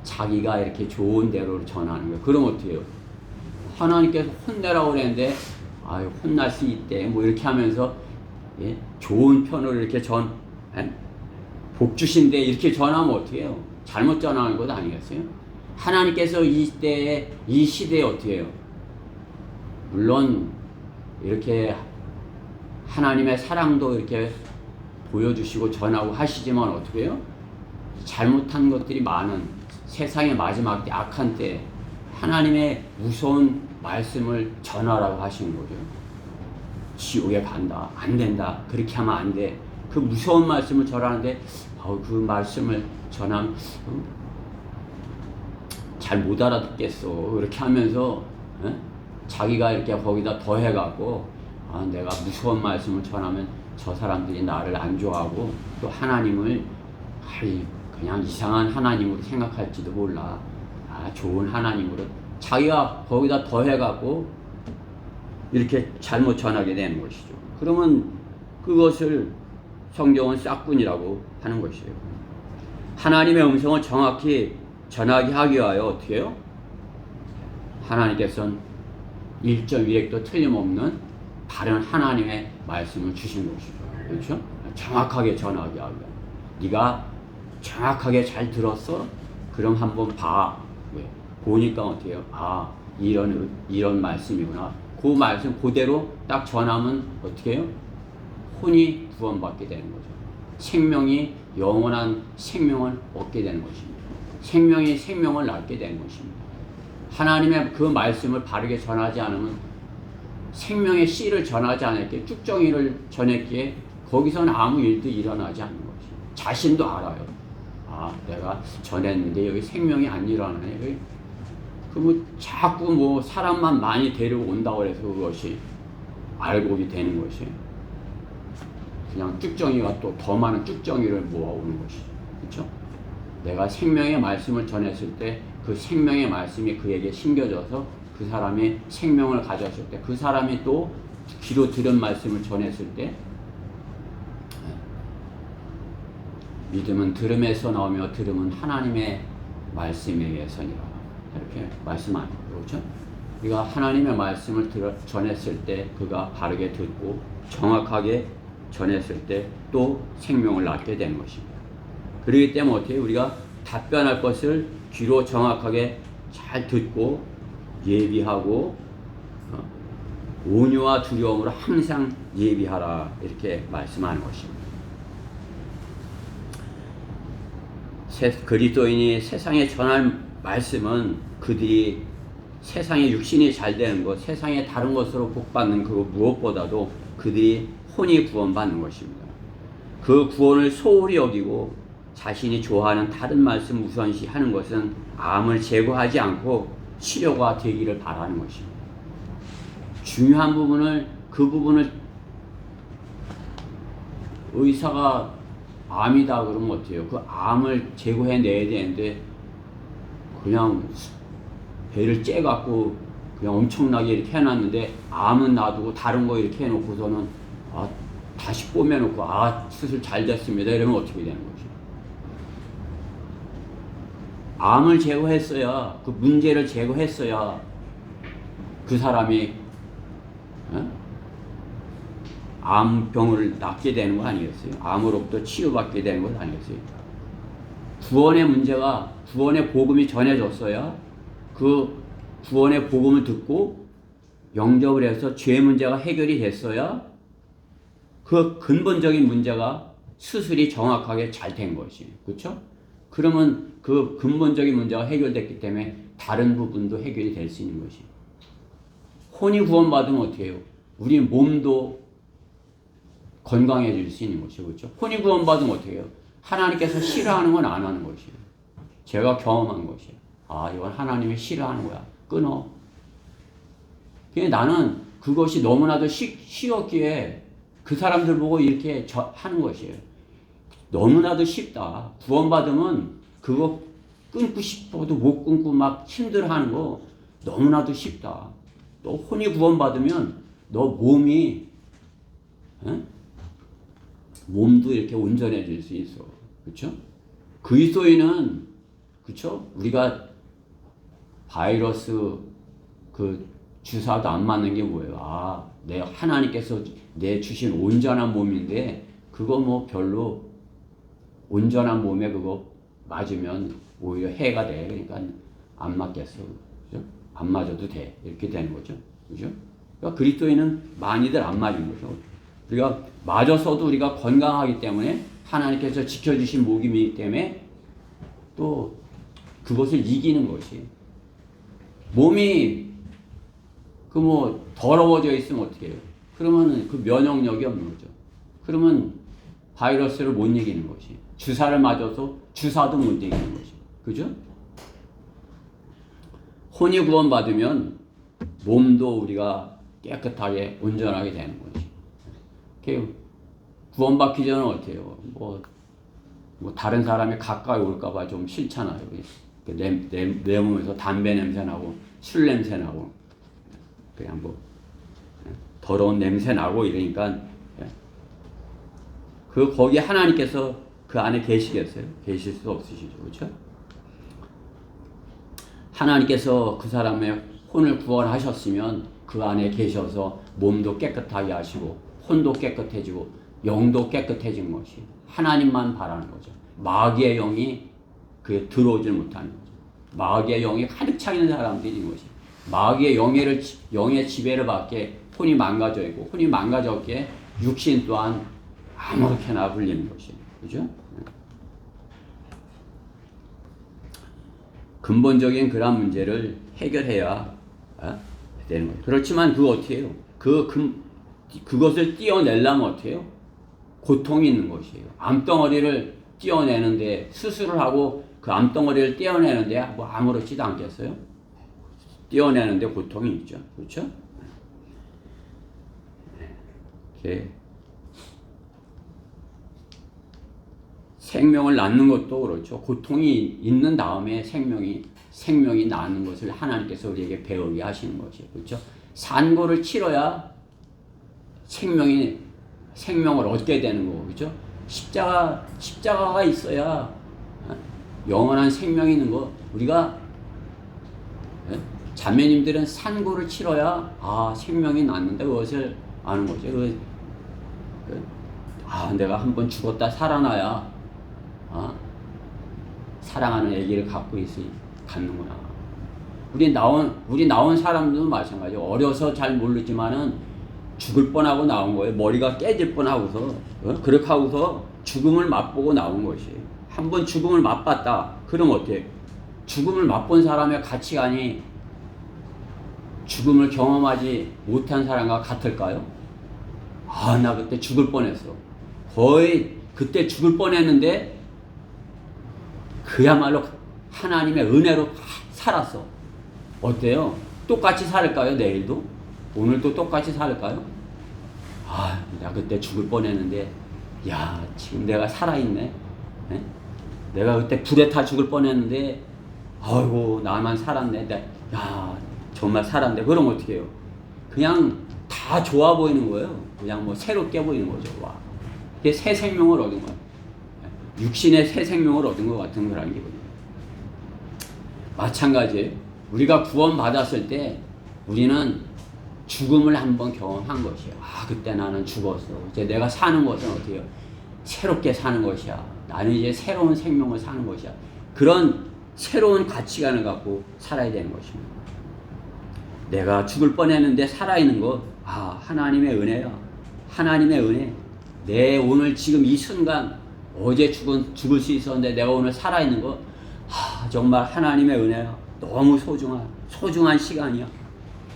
자기가 이렇게 좋은 대로 전하는 거예요. 그럼 어떻게 해요? 하나님께서 혼내라고 그랬는데 혼날 수 있대 뭐 이렇게 하면서 좋은 편으로 이렇게 복 주신데 이렇게 전하면 어떻게 해요? 잘못 전하는 것 아니겠어요? 하나님께서 이 시대에 어떻게 해요? 물론 이렇게 하나님의 사랑도 이렇게 보여주시고 전하고 하시지만 어떻게 해요? 잘못한 것들이 많은 세상의 마지막 때, 악한 때 하나님의 무서운 말씀을 전하라고 하시는 거죠. 지옥에 간다, 안 된다, 그렇게 하면 안 돼. 그 무서운 말씀을 전하는데 그 말씀을 전하면 잘 못 알아듣겠어. 그렇게 하면서 자기가 이렇게 거기다 더해갖고 내가 무서운 말씀을 전하면 저 사람들이 나를 안 좋아하고 또 하나님을 그냥 이상한 하나님으로 생각할지도 몰라. 좋은 하나님으로 자기가 거기다 더해갖고 이렇게 잘못 전하게 되는 것이죠. 그러면 그것을 성경은 싹군이라고 하는 것이에요. 하나님의 음성을 정확히 전하게 하기 위하여 어떻게 해요? 하나님께서는 1.1획도 틀림없는 바른 하나님의 말씀을 주신 것이죠. 그렇죠? 정확하게 전하게 하기 위하여. 네가 정확하게 잘 들었어? 그럼 한번 봐. 왜? 보니까 어떻게 해요? 아, 이런 말씀이구나. 그 말씀 그대로 딱 전하면 어떻게 해요? 혼이 구원받게 되는 거죠. 생명이 영원한 생명을 얻게 되는 것입니다. 생명이 생명을 낳게 되는 것입니다. 하나님의 그 말씀을 바르게 전하지 않으면 생명의 씨를 전하지 않았기에 쭉정이를 전했기에 거기서는 아무 일도 일어나지 않는 것이. 자신도 알아요. 아, 내가 전했는데 여기 생명이 안 일어나네. 그뭐 자꾸 뭐 사람만 많이 데려온다고 해서 그것이 알곡이 되는 것이. 그냥 쭉정이가 또 더 많은 쭉정이를 모아오는 것이. 그렇죠? 내가 생명의 말씀을 전했을 때 그 생명의 말씀이 그에게 심겨져서 그 사람이 생명을 가졌을 때 그 사람이 또 귀로 들은 말씀을 전했을 때 믿음은 들음에서 나오며 들음은 하나님의 말씀에 의해서니라. 이렇게 말씀하는 거죠. 그렇죠? 우리가 하나님의 말씀을 전했을 때 그가 바르게 듣고 정확하게 전했을 때 또 생명을 낳게 되는 것입니다. 그렇기 때문에 어떻게 우리가 답변할 것을 귀로 정확하게 잘 듣고 예비하고 온유와 두려움으로 항상 예비하라 이렇게 말씀하는 것입니다. 그리스도인이 세상에 전할 말씀은 그들이 세상의 육신이 잘 되는 것, 세상의 다른 것으로 복받는 그 무엇보다도 그들이 혼이 구원받는 것입니다. 그 구원을 소홀히 여기고 자신이 좋아하는 다른 말씀 우선시 하는 것은 암을 제거하지 않고 치료가 되기를 바라는 것입니다. 중요한 부분을 그 부분을 의사가 암이다 그러면 어때요? 그 암을 제거해내야 되는데 그냥 배를 째갖고 그냥 엄청나게 이렇게 해놨는데 암은 놔두고 다른 거 이렇게 해놓고서는 다시 꿰매놓고 수술 잘 됐습니다 이러면 어떻게 되는 거죠? 암을 제거했어야 그 문제를 제거했어야 그 사람이 암병을 낫게 되는 거 아니겠어요? 암으로부터 치유받게 되는 것 아니겠어요? 구원의 문제가 구원의 복음이 전해졌어야 그 구원의 복음을 듣고 영접을 해서 죄 문제가 해결이 됐어야 그 근본적인 문제가 수술이 정확하게 잘 된 것이에요. 그렇죠? 그러면 그 근본적인 문제가 해결됐기 때문에 다른 부분도 해결이 될 수 있는 것이에요. 혼이 구원받으면 어떻게 해요? 우리 몸도 건강해질 수 있는 것이죠. 그렇죠? 혼이 구원받으면 어떻게 해요? 하나님께서 싫어하는 건 안 하는 것이에요. 제가 경험한 것이에요. 이건 하나님이 싫어하는 거야. 끊어. 나는 그것이 너무나도 쉬웠기에 그 사람들 보고 이렇게 하는 것이에요. 너무나도 쉽다. 구원받으면 그거 끊고 싶어도 못 끊고 막 힘들어하는 거 너무나도 쉽다. 너 혼이 구원받으면 너 몸이 몸도 이렇게 온전해질 수 있어. 그렇죠? 그리스도인은 그렇죠? 우리가 바이러스 그 주사도 안 맞는 게 뭐예요? 내 하나님께서 내 주신 온전한 몸인데 그거 뭐 별로 온전한 몸에 그거 맞으면 오히려 해가 돼. 그러니까 안 맞겠어. 그죠? 안 맞아도 돼. 이렇게 되는 거죠. 그죠? 그러니까 그리스도인은 많이들 안 맞은 거죠. 우리가 맞아서도 우리가 건강하기 때문에 하나님께서 지켜주신 목임이기 때문에 또 그것을 이기는 것이 몸이 그 뭐 더러워져 있으면 어떻게 해요? 그러면 그 면역력이 없는 거죠. 그러면 바이러스를 못 이기는 것이. 주사를 맞아서 주사도 못 이기는 것이. 그죠? 혼이 구원받으면 몸도 우리가 깨끗하게 온전하게 되는 것이. 구원받기 전에 어떻게 해요? 뭐 다른 사람이 가까이 올까봐 좀 싫잖아요. 내 몸에서 담배 냄새 나고 술 냄새 나고 그냥 뭐 더러운 냄새 나고 이러니까 거기 하나님께서 그 안에 계시겠어요? 계실 수 없으시죠. 그렇죠? 하나님께서 그 사람의 혼을 구원하셨으면 그 안에 계셔서 몸도 깨끗하게 하시고 혼도 깨끗해지고 영도 깨끗해진 것이 하나님만 바라는 거죠. 마귀의 영이 그에 들어오질 못하는 거죠. 마귀의 영이 가득 차 있는 사람들인 것이 마귀의 영의 지배를 받게 혼이 망가져 있고 혼이 망가졌기에 육신 또한 아무렇게나 불리는 것이 그죠? 근본적인 그런 문제를 해결해야 되는 거예요. 그렇지만 그거 어떻게 해요? 그것을 띄어내려면 어떻게 해요? 고통이 있는 것이에요. 암덩어리를 띄어내는데 수술을 하고 그 암덩어리를 띄어내는데 뭐 아무렇지도 않겠어요? 띄어내는데 고통이 있죠. 그렇죠? 이렇게 생명을 낳는 것도 그렇죠. 고통이 있는 다음에 생명이 나는 것을 하나님께서 우리에게 배우게 하시는 것이에요. 그렇죠? 산고를 치러야 생명을 얻게 되는 거고, 그렇죠? 십자가가 있어야 영원한 생명이 있는 거. 우리가 자매님들은 산고를 치러야 생명이 났는데 그것을 아는 거죠. 내가 한번 죽었다 살아나야 사랑하는 아기를 갖는구나. 우리 나온 사람들도 마찬가지예요. 어려서 잘 모르지만은 죽을 뻔하고 나온 거예요. 머리가 깨질 뻔하고서 그렇게 하고서 죽음을 맛보고 나온 것이에요. 한번 죽음을 맛봤다. 그럼 어때요? 죽음을 맛본 사람의 가치관이 죽음을 경험하지 못한 사람과 같을까요? 나 그때 죽을 뻔했어. 거의 그때 죽을 뻔했는데 그야말로 하나님의 은혜로 살았어. 어때요? 똑같이 살까요? 내일도? 오늘도 똑같이 살까요? 나 그때 죽을 뻔했는데 지금 내가 살아있네. 네? 내가 그때 불에 타 죽을 뻔했는데 아이고 나만 살았네. 정말 살았네. 그럼 어떻게 해요? 그냥 다 좋아 보이는 거예요. 그냥 뭐 새롭게 보이는 거죠. 이게 새 생명을 얻은 거예요. 육신의 새 생명을 얻은 것 같은 거라는 기분이에요. 마찬가지예요. 우리가 구원받았을 때 우리는 죽음을 한번 경험한 것이에요. 그때 나는 죽었어. 이제 내가 사는 것은 어떻게 해요? 새롭게 사는 것이야. 나는 이제 새로운 생명을 사는 것이야. 그런 새로운 가치관을 갖고 살아야 되는 것입니다. 내가 죽을 뻔했는데 살아있는 것, 하나님의 은혜야. 하나님의 은혜. 내 오늘 지금 이 순간, 어제 죽을 수 있었는데 내가 오늘 살아있는 것, 정말 하나님의 은혜야. 너무 소중한 시간이야.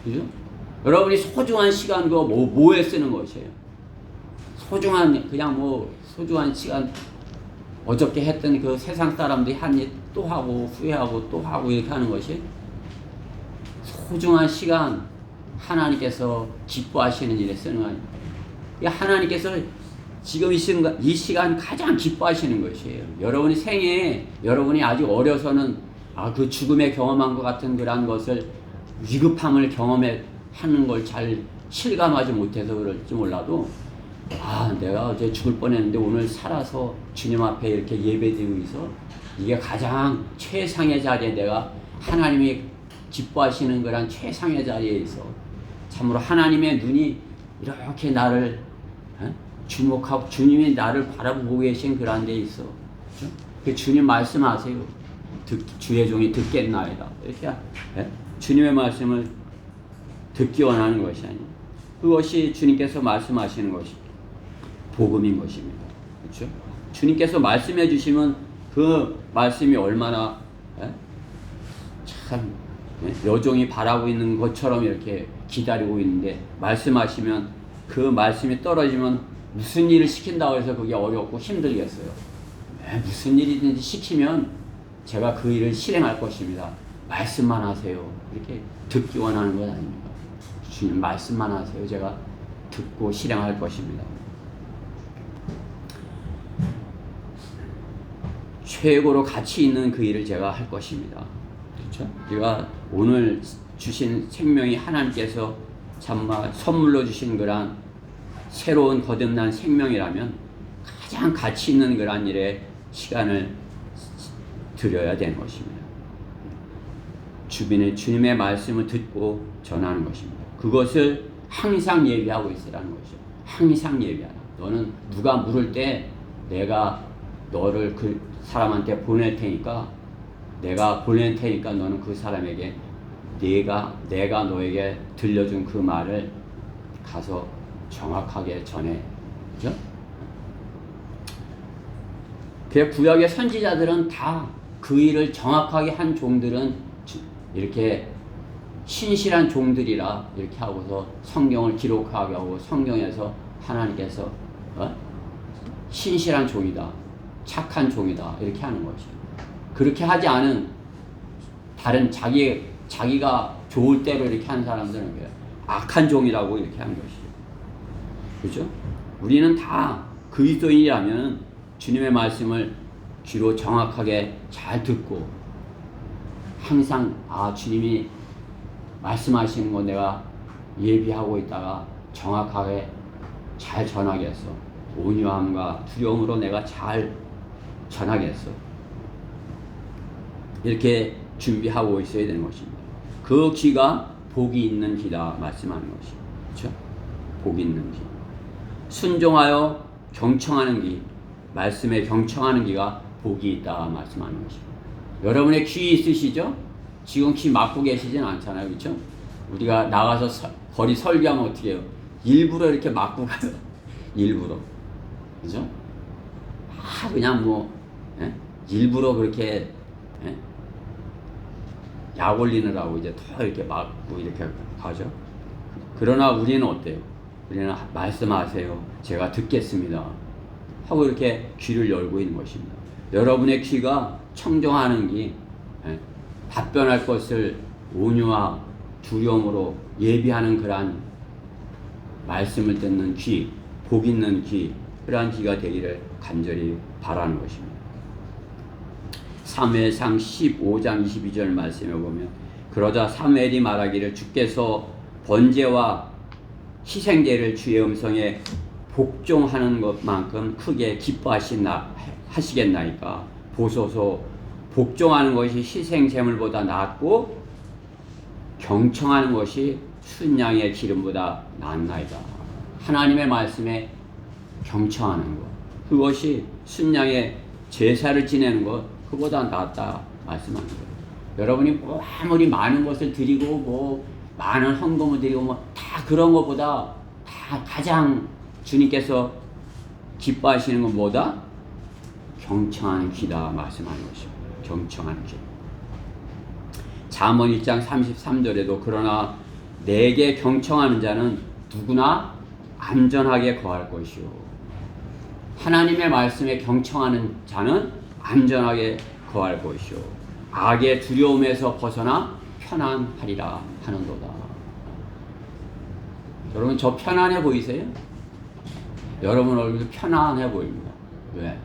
그죠? 여러분이 소중한 시간 그거 뭐에 쓰는 것이에요? 소중한 시간, 어저께 했던 그 세상 사람들이 한 일 또 하고 후회하고 또 하고 이렇게 하는 것이 소중한 시간 하나님께서 기뻐하시는 일에 쓰는 거 아니에요. 하나님께서 지금 이 시간 가장 기뻐하시는 것이에요. 여러분이 생에 여러분이 아직 어려서는 그 죽음에 경험한 것 같은 그런 것을 위급함을 하는 걸 잘 실감하지 못해서 그럴지 몰라도 내가 어제 죽을 뻔했는데 오늘 살아서 주님 앞에 이렇게 예배드리고 있어. 이게 가장 최상의 자리에 내가 하나님이 기뻐하시는 그런 최상의 자리에 있어. 참으로 하나님의 눈이 이렇게 나를 주목하고 주님이 나를 바라보고 계신 그런 데 있어. 그렇죠? 주님 말씀하세요. 주의 종이 듣겠나이다. 이렇게 주님의 말씀을 듣기 원하는 것이 아니에요. 그것이 주님께서 말씀하시는 것이 복음인 것입니다. 그렇죠? 주님께서 말씀해 주시면 그 말씀이 얼마나 참 여종이 바라고 있는 것처럼 이렇게 기다리고 있는데 말씀하시면 그 말씀이 떨어지면 무슨 일을 시킨다고 해서 그게 어렵고 힘들겠어요. 무슨 일이든지 시키면 제가 그 일을 실행할 것입니다. 말씀만 하세요. 이렇게 듣기 원하는 건 아닙니다. 주님 말씀만 하세요. 제가 듣고 실행할 것입니다. 최고로 가치 있는 그 일을 제가 할 것입니다. 그렇죠? 우리가 오늘 주신 생명이 하나님께서 정말 선물로 주신 그런 새로운 거듭난 생명이라면 가장 가치 있는 그런 일에 시간을 드려야 되는 것입니다. 주변에 주님의 말씀을 듣고 전하는 것입니다. 그것을 항상 예비하고 있으라는 것이죠. 항상 예비하라. 너는 누가 물을 때 내가 너를 그 사람한테 보낼 테니까, 내가 보낼 테니까 너는 그 사람에게 내가 너에게 들려준 그 말을 가서 정확하게 전해. 그죠? 그 구약의 선지자들은 다 그 일을 정확하게 한 종들은 이렇게 신실한 종들이라 이렇게 하고서 성경을 기록하게 하고 성경에서 하나님께서 신실한 종이다, 착한 종이다 이렇게 하는 것이죠. 그렇게 하지 않은 다른 자기가 좋을 대로 이렇게 하는 사람들은 악한 종이라고 이렇게 하는 것이죠. 그렇죠? 우리는 다 그리스도인이라면 주님의 말씀을 귀로 정확하게 잘 듣고 항상 주님이 말씀하시는 거 내가 예비하고 있다가 정확하게 잘 전하겠어. 온유함과 두려움으로 내가 잘 전하겠어. 이렇게 준비하고 있어야 되는 것입니다. 그 귀가 복이 있는 귀다 말씀하는 것이죠. 그렇죠? 복이 있는 귀. 순종하여 경청하는 귀, 말씀에 경청하는 귀가 복이 있다 말씀하는 것입니다. 여러분의 귀 있으시죠? 지금 귀 막고 계시진 않잖아요. 그렇죠? 우리가 나가서 거리 설교하면 어떻게 해요? 일부러 이렇게 막고 가요. 일부러. 그죠? 그냥 일부러 그렇게 약 올리느라고 이제 더 이렇게 막고 이렇게 가죠. 그러나 우리는 어때요? 우리는 말씀하세요. 제가 듣겠습니다. 하고 이렇게 귀를 열고 있는 것입니다. 여러분의 귀가 청정하는 귀, 답변할 것을 온유와 두려움으로 예비하는 그러한 말씀을 듣는 귀, 복 있는 귀, 그러한 귀가 되기를 간절히 바라는 것입니다. 사무엘상 15장 22절 말씀에 보면 그러자 사무엘이 말하기를 주께서 번제와 희생제를 주의 음성에 복종하는 것만큼 크게 기뻐하시겠나이까. 보소서 복종하는 것이 희생제물보다 낫고 경청하는 것이 순양의 기름보다 낫나이다. 하나님의 말씀에 경청하는 것, 그것이 순양의 제사를 지내는 것, 그보다 낫다 말씀하는 거예요. 여러분이 아무리 많은 것을 드리고 많은 헌금을 드리고 다 그런 것보다 다 가장 주님께서 기뻐하시는 건 뭐다? 경청하는 귀다 말씀하는 것입니다. 경청하는 귀. 잠언 1장 33절에도 그러나 내게 경청하는 자는 누구나 안전하게 거할 것이요. 하나님의 말씀에 경청하는 자는 안전하게 거할 것이요. 악의 두려움에서 벗어나 편안하리라 하는도다. 여러분 저 편안해 보이세요? 여러분 얼굴도 편안해 보입니다. 왜?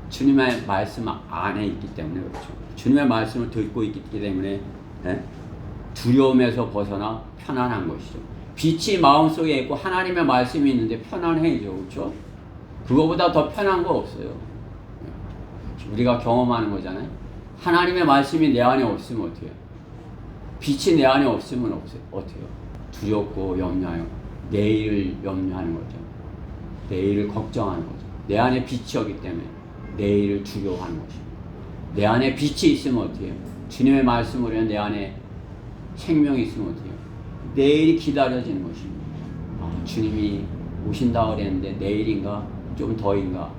주님의 말씀 안에 있기 때문에 그렇죠. 주님의 말씀을 듣고 있기 때문에 두려움에서 벗어나 편안한 것이죠. 빛이 마음속에 있고 하나님의 말씀이 있는데 편안해죠. 그렇죠? 그거보다 더 편한 거 없어요. 우리가 경험하는 거잖아요. 하나님의 말씀이 내 안에 없으면 어떻게 해요? 빛이 내 안에 없으면 어떻게 해요? 두렵고 염려해요. 내일을 염려하는 거죠. 내일을 걱정하는 거죠. 내 안에 빛이 없기 때문에 내일을 두려워하는 것입니다. 내 안에 빛이 있으면 어떻게 해요? 주님의 말씀으로 내 안에 생명이 있으면 어떻게 해요? 내일이 기다려지는 것입니다. 주님이 오신다 그랬는데 내일인가? 좀 더인가?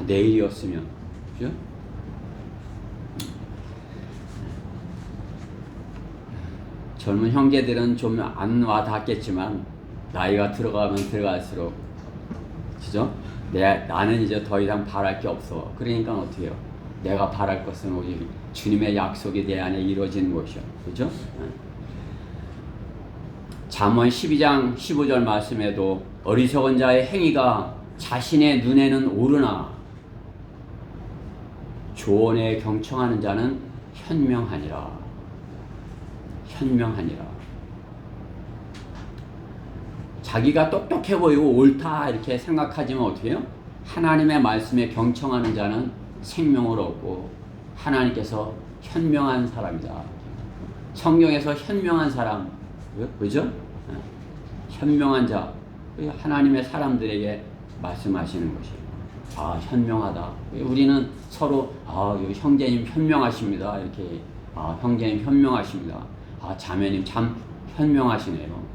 내일이었으면. 그죠? 젊은 형제들은 좀 안 와닿겠지만 나이가 들어가면 들어갈수록 그죠? 나는 이제 더 이상 바랄 게 없어. 그러니까 어떻게 해요? 내가 바랄 것은 오직 주님의 약속이 내 안에 이루어지는 것이요. 그죠? 잠언 12장 15절 말씀에도 어리석은 자의 행위가 자신의 눈에는 오르나 조언에 경청하는 자는 현명하니라. 현명하니라. 자기가 똑똑해 보이고 옳다 이렇게 생각하지만 어떻게 해요? 하나님의 말씀에 경청하는 자는 생명을 얻고 하나님께서 현명한 사람이다. 성경에서 현명한 사람, 그죠? 현명한 자, 하나님의 사람들에게 말씀하시는 것이에요. 아, 현명하다. 우리는 서로 형제님 현명하십니다. 이렇게 형제님 현명하십니다. 자매님 참 현명하시네요.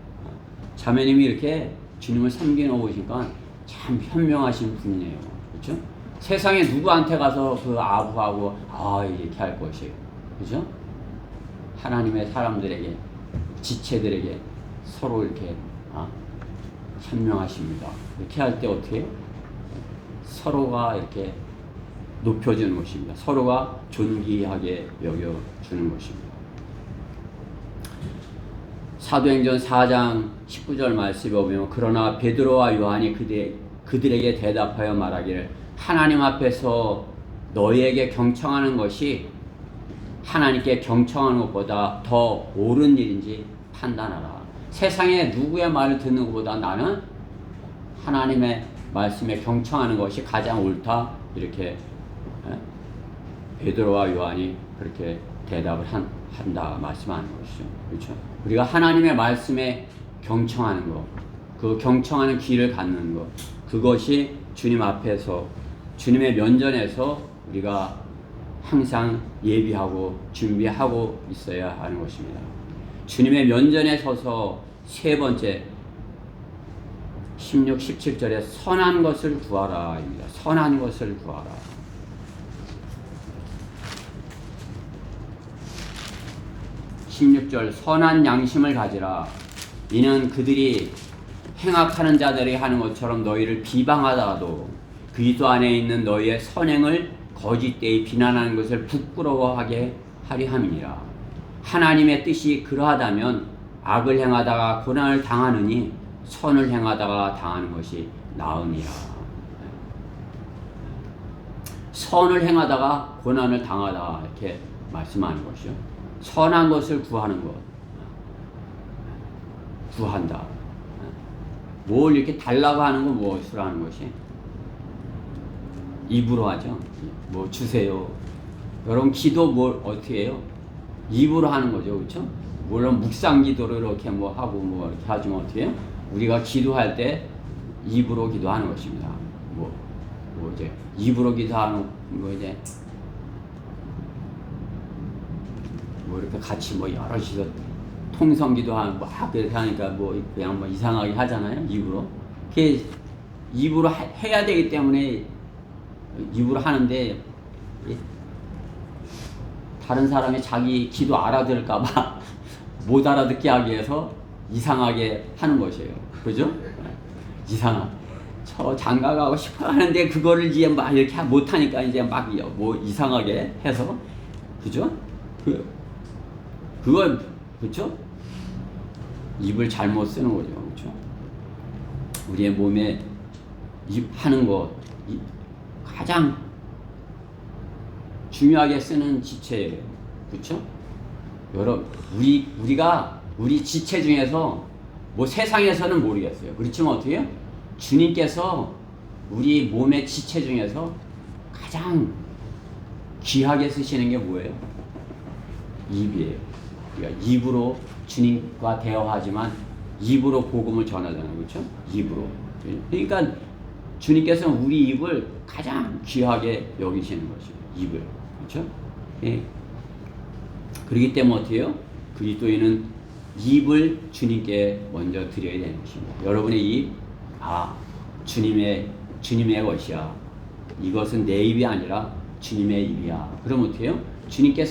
자매님이 이렇게 주님을 섬기는 거 보시니까 참 현명하신 분이네요. 그렇죠? 세상에 누구한테 가서 그 아부하고 이렇게 할 것이에요. 그렇죠? 하나님의 사람들에게, 지체들에게 서로 이렇게 현명하십니다. 이렇게 할 때 어떻게 해요? 서로가 이렇게 높여주는 것입니다. 서로가 존귀하게 여겨주는 것입니다. 사도행전 4장 19절 말씀에 보면 그러나 베드로와 요한이 그들에게 대답하여 말하기를 하나님 앞에서 너희에게 경청하는 것이 하나님께 경청하는 것보다 더 옳은 일인지 판단하라. 세상에 누구의 말을 듣는 것보다 나는 하나님의 말씀에 경청하는 것이 가장 옳다. 이렇게 베드로와 요한이 그렇게 대답을 한다 말씀하는 것이죠. 그렇죠? 우리가 하나님의 말씀에 경청하는 것, 그 경청하는 귀를 갖는 것, 그것이 주님 앞에서 주님의 면전에서 우리가 항상 예비하고 준비하고 있어야 하는 것입니다. 주님의 면전에 서서 세 번째 16, 17절에 선한 것을 구하라 입니다. 선한 것을 구하라. 16절 선한 양심을 가지라. 이는 그들이 행악하는 자들이 하는 것처럼 너희를 비방하다가도 그리스도 안에 있는 너희의 선행을 거짓되이 비난하는 것을 부끄러워하게 하려 함이니라. 하나님의 뜻이 그러하다면 악을 행하다가 고난을 당하느니 선을 행하다가 당하는 것이 나으니라. 선을 행하다가 고난을 당하다 이렇게 말씀하는 것이요. 선한 것을 구하는 것. 구한다. 뭘 이렇게 달라고 하는 건 무엇으로 하는 것이? 입으로 하죠. 뭐 주세요. 여러분 기도 뭘 어떻게 해요? 입으로 하는 거죠. 그렇죠? 물론 묵상 기도를 이렇게 뭐 하고 뭐 이렇게 하지만 어떻게 해요? 우리가 기도할 때 입으로 기도하는 것입니다. 뭐 이제 입으로 기도하는 뭐 이제 뭐 이렇게 같이 뭐 여럿이서 통성 기도하는 막 이렇게 하니까 뭐 그냥 뭐 이상하게 하잖아요. 입으로. 그게 입으로 해야 되기 때문에 입으로 하는데 다른 사람이 자기 기도 알아들을까봐 못 알아듣게 하기 위해서 이상하게 하는 것이에요. 그죠? 저 장가 가고 싶어 하는데 그거를 이제 막 이렇게 못하니까 이제 막 뭐 이상하게 해서 그죠? 그걸 그렇죠? 입을 잘못 쓰는 거죠. 그렇죠? 우리의 몸에 하는 것 가장 중요하게 쓰는 지체예요. 그렇죠? 여러분 우리 지체 중에서 뭐 세상에서는 모르겠어요. 그렇지만 어떻게 해요? 주님께서 우리 몸의 지체 중에서 가장 귀하게 쓰시는 게 뭐예요? 입이에요. 그러니까 입으로 주님과 대화하지만 입으로 복음을 전하잖아요. 그렇죠? 입으로. 그러니까 주님께서는 우리 입을 가장 귀하게 여기시는 것이에요. 입을. 그렇죠? 예. 그렇기 때문에 어떻게 해요? 그리스도인은 입을 주님께 먼저 드려야 되는 것입니다. 여러분의 입, 주님의 것이야. 이것은 내 입이 아니라 주님의 입이야. 그럼 어떻게 해요? 주님이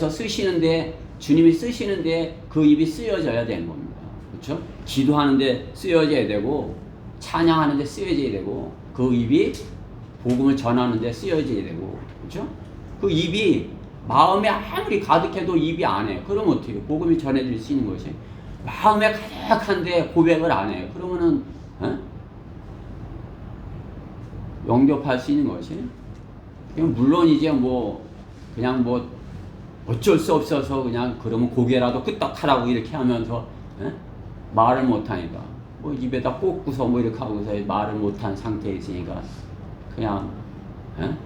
쓰시는데 그 입이 쓰여져야 되는 겁니다. 그렇죠? 기도하는데 쓰여져야 되고, 찬양하는데 쓰여져야 되고, 그 입이 복음을 전하는데 쓰여져야 되고, 그렇죠? 그 입이 마음에 아무리 가득해도 입이 안 해. 그러면 어떻게 해요? 복음이 전해질 수 있는 것이 마음에 가득한데 고백을 안 해. 그러면은 영접할 수 있는 것이 물론 이제 그냥 어쩔 수 없어서 그냥 그러면 고개라도 끄떡하라고 이렇게 하면서 말을 못하니까 입에다 꽂고서 이렇게 하고서 말을 못한 상태에 있으니까 그냥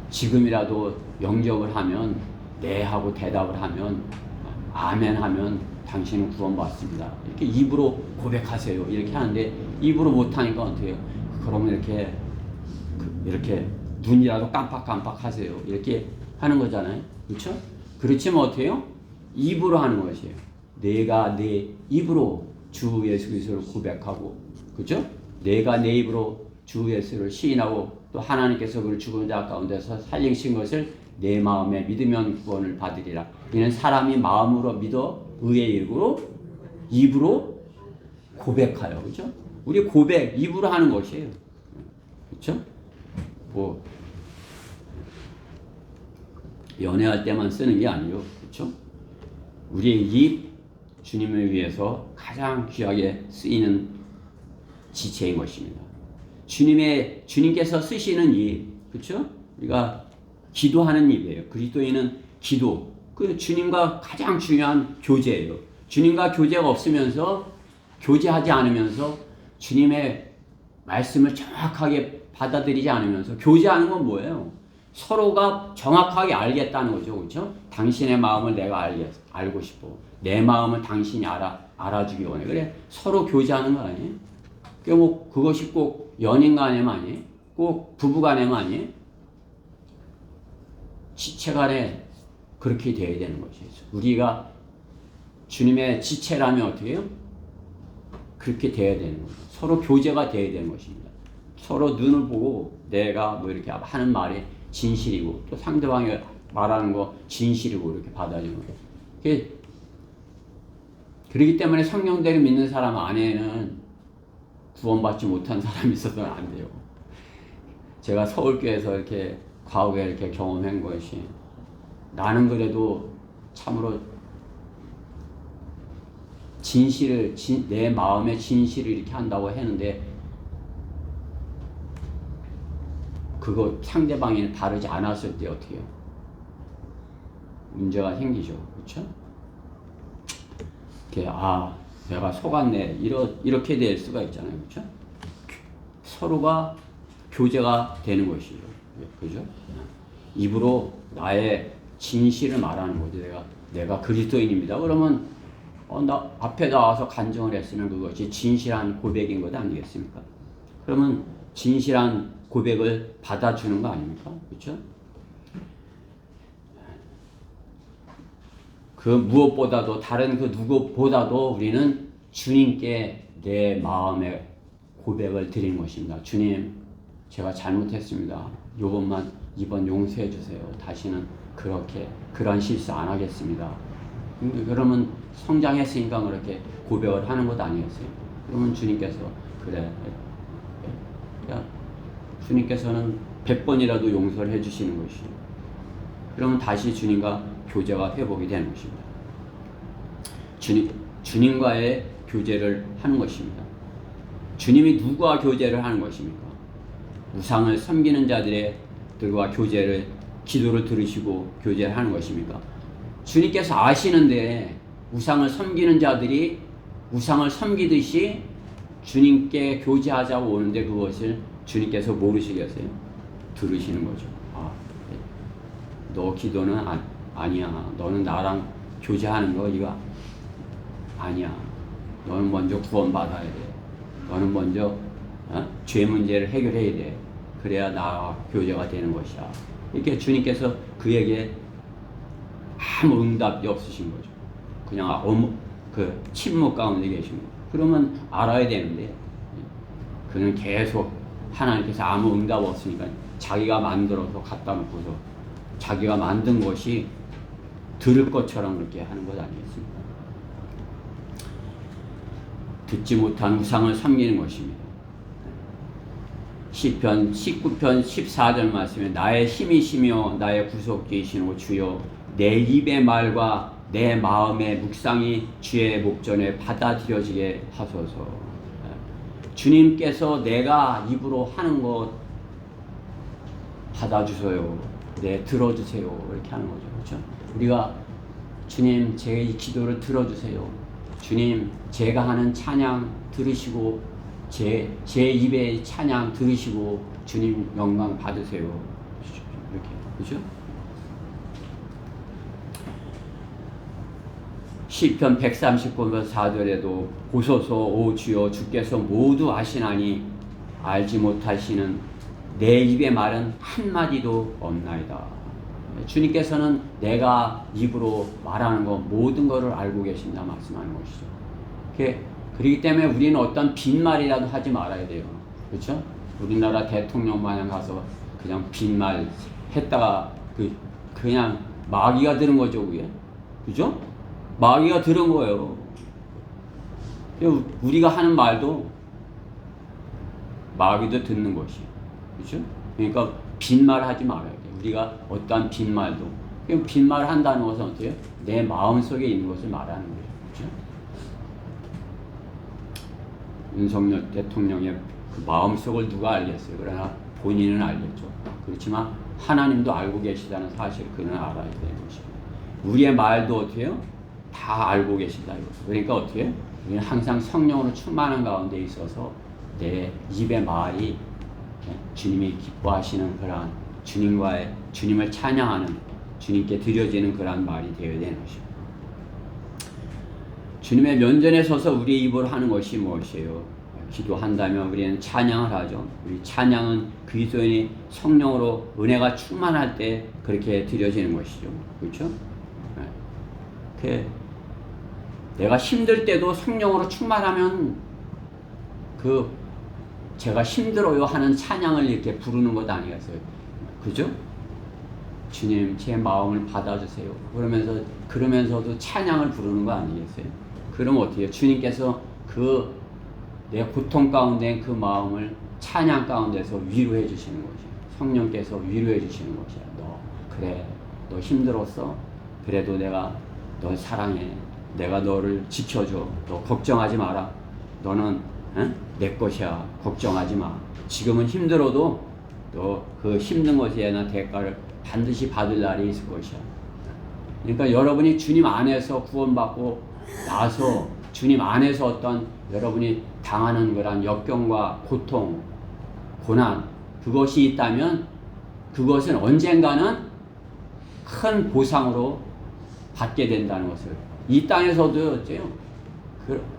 지금이라도 영접을 하면 네 하고 대답을 하면 아멘 하면 당신은 구원받습니다. 이렇게 입으로 고백하세요. 이렇게 하는데 입으로 못하니까 어떻게 해요? 그러면 이렇게 눈이라도 깜빡깜빡 하세요. 이렇게 하는 거잖아요. 그렇죠? 그렇지만 어떻게 해요? 입으로 하는 것이에요. 내가 내 입으로 주 예수 그리스도를 고백하고, 그렇죠? 내가 내 입으로 주 예수를 시인하고 또 하나님께서 그를 죽은 자 가운데서 살리신 것을 내 마음에 믿으면 구원을 받으리라. 이는 사람이 마음으로 믿어 의의 이름으로 입으로 고백하여. 그렇죠? 우리 고백 입으로 하는 것이에요. 그렇죠? 뭐 연애할 때만 쓰는 게 아니에요. 그렇죠? 우리의 입 주님을 위해서 가장 귀하게 쓰이는 지체인 것입니다. 주님께서 쓰시는 입, 그렇죠? 우리가 기도하는 입이에요. 그리스도인은 기도, 그 주님과 가장 중요한 교제예요. 주님과 교제가 없으면서, 교제하지 않으면서 주님의 말씀을 정확하게 받아들이지 않으면서 교제하는 건 뭐예요? 서로가 정확하게 알겠다는 거죠. 그렇죠? 당신의 마음을 내가 알고 싶어. 내 마음을 당신이 알아주기 원해. 그래, 서로 교제하는 거 아니에요? 뭐 그것이 꼭 연인 간에만 아니에요? 꼭 부부 간에만 아니에요? 지체 간에 그렇게 돼야 되는 것이에요. 우리가 주님의 지체라면 어떻게 해요? 그렇게 돼야 되는 거예요. 서로 교제가 돼야 되는 것입니다. 서로 눈을 보고 내가 뭐 이렇게 하는 말이 진실이고 또 상대방이 말하는 거 진실이고 이렇게 받아주는 거예요. 그렇기 때문에 성령대로 믿는 사람 안에는 구원받지 못한 사람이 있어서는 안 돼요. 제가 서울교회에서 이렇게 과거에 이렇게 경험한 것이, 나는 그래도 참으로 내 마음의 진실을 이렇게 한다고 했는데 그거 상대방이 다르지 않았을 때 어떻게 해요? 문제가 생기죠. 그렇죠? 이렇게 내가 속았네. 이렇게 될 수가 있잖아요. 그렇죠? 서로가 교제가 되는 것이죠. 그죠? 입으로 나의 진실을 말하는 거죠. 내가 그리스도인입니다. 그러면 나 앞에 나와서 간증을 했으면 그것이 진실한 고백인 것 아니겠습니까? 그러면 진실한 고백을 받아주는 거 아닙니까? 그렇죠? 그 무엇보다도 다른 그 누구보다도 우리는 주님께 내 마음의 고백을 드리는 것입니다. 주님, 제가 잘못했습니다. 이번 용서해 주세요. 다시는 그런 실수 안 하겠습니다. 그러면 성장했으니까 그렇게 고백을 하는 것 아니겠어요? 그러면 주님께서 주님께서는 100번이라도 용서를 해주시는 것이에요. 그러면 다시 주님과 교제가 회복이 되는 것입니다. 주님과의 교제를 하는 것입니다. 주님이 누구와 교제를 하는 것입니까? 우상을 섬기는 자들과 기도를 들으시고 교제를 하는 것입니까? 주님께서 아시는데 우상을 섬기는 자들이 우상을 섬기듯이 주님께 교제하자고 오는데 그것을 주님께서 모르시겠어요? 들으시는 거죠. 너 기도는 아니야. 너는 나랑 교제하는 거 이거 아니야. 너는 먼저 구원받아야 돼. 너는 먼저 죄 문제를 해결해야 돼. 그래야 나와 교제가 되는 것이야. 이렇게 주님께서 그에게 아무 응답이 없으신 거죠. 그냥 침묵 가운데 계신 거죠. 그러면 알아야 되는데 그는 계속 하나님께서 아무 응답 없으니까 자기가 만들어서 갖다 놓고서 자기가 만든 것이 들을 것처럼 그렇게 하는 것 아니겠습니까? 듣지 못한 우상을 섬기는 것입니다. 시편 19편 14절 말씀에 나의 힘이시며 나의 구속주이시오 주여 내 입의 말과 내 마음의 묵상이 주의 목전에 받아들여지게 하소서. 주님께서 내가 입으로 하는 것 받아주세요. 들어주세요. 이렇게 하는 거죠. 그렇죠? 우리가 주님 제 이 기도를 들어주세요. 주님 제가 하는 찬양 들으시고 제 입의 찬양 들으시고 주님 영광 받으세요. 이렇게 그죠? 시편 139편 4절에도 보소서 오 주여 주께서 모두 아시나니 알지 못하시는 내 입의 말은 한마디도 없나이다. 주님께서는 내가 입으로 말하는 것 모든 것을 알고 계신다 말씀하는 것이죠. 그렇기 때문에 우리는 어떤 빈말이라도 하지 말아야 돼요. 그렇죠? 우리나라 대통령 마냥 가서 그냥 빈말 했다가 그냥 마귀가 드는 거죠, 그게. 그죠? 마귀가 들은 거예요. 우리가 하는 말도 마귀도 듣는 것이. 그렇죠? 그러니까 빈말 하지 말아야 돼. 우리가 어떠한 빈말도. 빈말 한다는 것은 어때요? 내 마음 속에 있는 것을 말하는 거예요. 그렇죠? 윤석열 대통령의 그 마음 속을 누가 알겠어요? 그러나 본인은 알겠죠. 그렇지만 하나님도 알고 계시다는 사실을 그는 알아야 되는 것입니다. 우리의 말도 어떻게 해요? 다 알고 계신다. 그러니까 어떻게? 우리는 항상 성령으로 충만한 가운데 있어서 내 입의 말이 주님이 기뻐하시는 그러한 주님을 찬양하는 주님께 드려지는 그러한 말이 되어야 되는 것입니다. 주님의 면전에 서서 우리의 입으로 하는 것이 무엇이에요? 기도한다면 우리는 찬양을 하죠. 우리 찬양은 그리스도인이 성령으로 은혜가 충만할 때 그렇게 드려지는 것이죠. 그렇죠? 내가 힘들 때도 성령으로 충만하면 제가 힘들어요 하는 찬양을 이렇게 부르는 것 아니겠어요? 그죠? 주님 제 마음을 받아주세요. 그러면서도 찬양을 부르는 거 아니겠어요? 그럼 어떻게 해요? 주님께서 내 고통 가운데 그 마음을 찬양 가운데서 위로해 주시는 거죠. 성령께서 위로해 주시는 것이야. 너 힘들었어? 그래도 내가 널 사랑해. 내가 너를 지켜줘. 너 걱정하지 마라. 너는 내 것이야. 걱정하지 마. 지금은 힘들어도 너 그 힘든 것에 대한 대가를 반드시 받을 날이 있을 것이야. 그러니까 여러분이 주님 안에서 구원받고 나서 주님 안에서 어떤 여러분이 당하는 그런 역경과 고통, 고난 그것이 있다면 그것은 언젠가는 큰 보상으로 받게 된다는 것을 이 땅에서도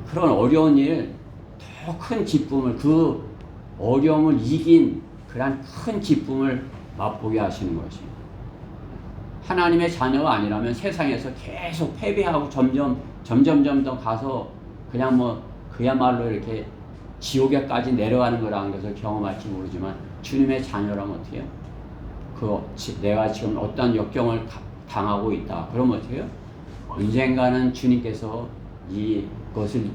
그런 어려운 일, 더 큰 기쁨을 그 어려움을 이긴 그런 큰 기쁨을 맛보게 하시는 것이 하나님의 자녀가 아니라면 세상에서 계속 패배하고 점점 더 가서 그냥 그야말로 이렇게 지옥에까지 내려가는 거라는 것을 경험할지 모르지만 주님의 자녀라면 어떻게 해요? 내가 지금 어떤 역경을 당하고 있다. 그러면 어떻게 해요? 언젠가는 주님께서 이것을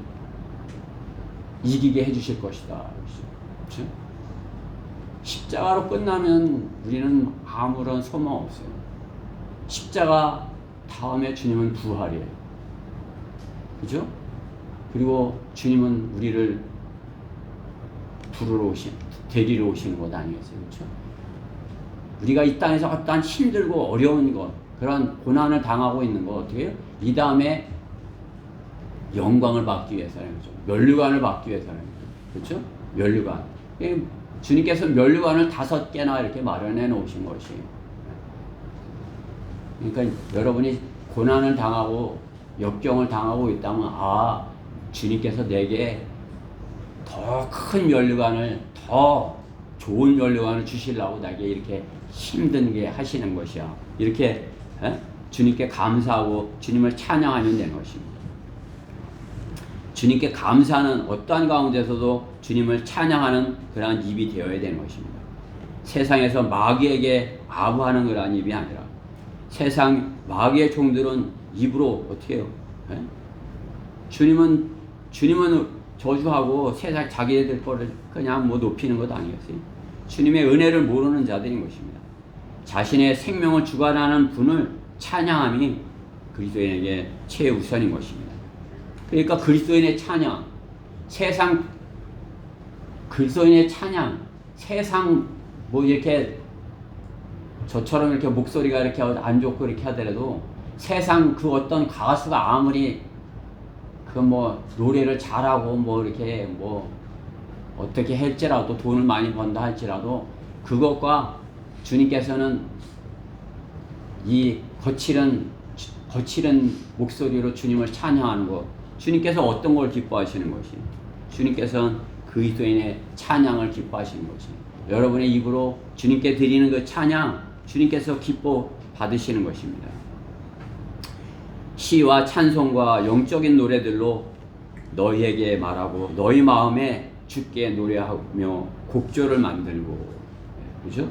이기게 해주실 것이다. 그렇죠? 십자가로 끝나면 우리는 아무런 소망 없어요. 십자가 다음에 주님은 부활이에요. 그죠? 그리고 주님은 우리를 데리러 오시는 것 아니겠어요? 그렇죠? 우리가 이 땅에서 어떠한 힘들고 어려운 것, 그런 고난을 당하고 있는 것 어떻게 해요? 이 다음에 영광을 받기 위해서는 거죠. 면류관을 받기 위해서는 거죠. 그렇죠? 면류관. 주님께서 면류관을 5개나 이렇게 마련해 놓으신 것이. 그러니까 여러분이 고난을 당하고 역경을 당하고 있다면 주님께서 내게 더 큰 면류관을 더 좋은 면류관을 주시려고 나에게 이렇게 힘든게 하시는 것이야. 이렇게 주님께 감사하고 주님을 찬양하면 되는 것입니다. 주님께 감사하는 어떠한 가운데서도 주님을 찬양하는 그러한 입이 되어야 되는 것입니다. 세상에서 마귀에게 아부하는 그러한 입이 아니라 세상 마귀의 종들은 입으로 어떻게 해요? 주님은 저주하고 세상 자기들 거를 그냥 높이는 것 아니겠어요? 주님의 은혜를 모르는 자들인 것입니다. 자신의 생명을 주관하는 분을 찬양함이 그리스도인에게 최우선인 것입니다. 그러니까 그리스도인의 찬양, 그리스도인의 찬양, 세상 이렇게 저처럼 이렇게 목소리가 이렇게 안 좋고 이렇게 하더라도 세상 그 어떤 가수가 아무리 노래를 잘하고 이렇게 어떻게 할지라도 돈을 많이 번다 할지라도 그것과 주님께서는 이 거칠은 목소리로 주님을 찬양하는 것, 주님께서 어떤 걸 기뻐하시는 것이? 주님께서는 그리스도인의 찬양을 기뻐하시는 것이. 여러분의 입으로 주님께 드리는 그 찬양, 주님께서 기뻐 받으시는 것입니다. 시와 찬송과 영적인 노래들로 너희에게 말하고 너희 마음에 주께 노래하며 곡조를 만들고, 그죠?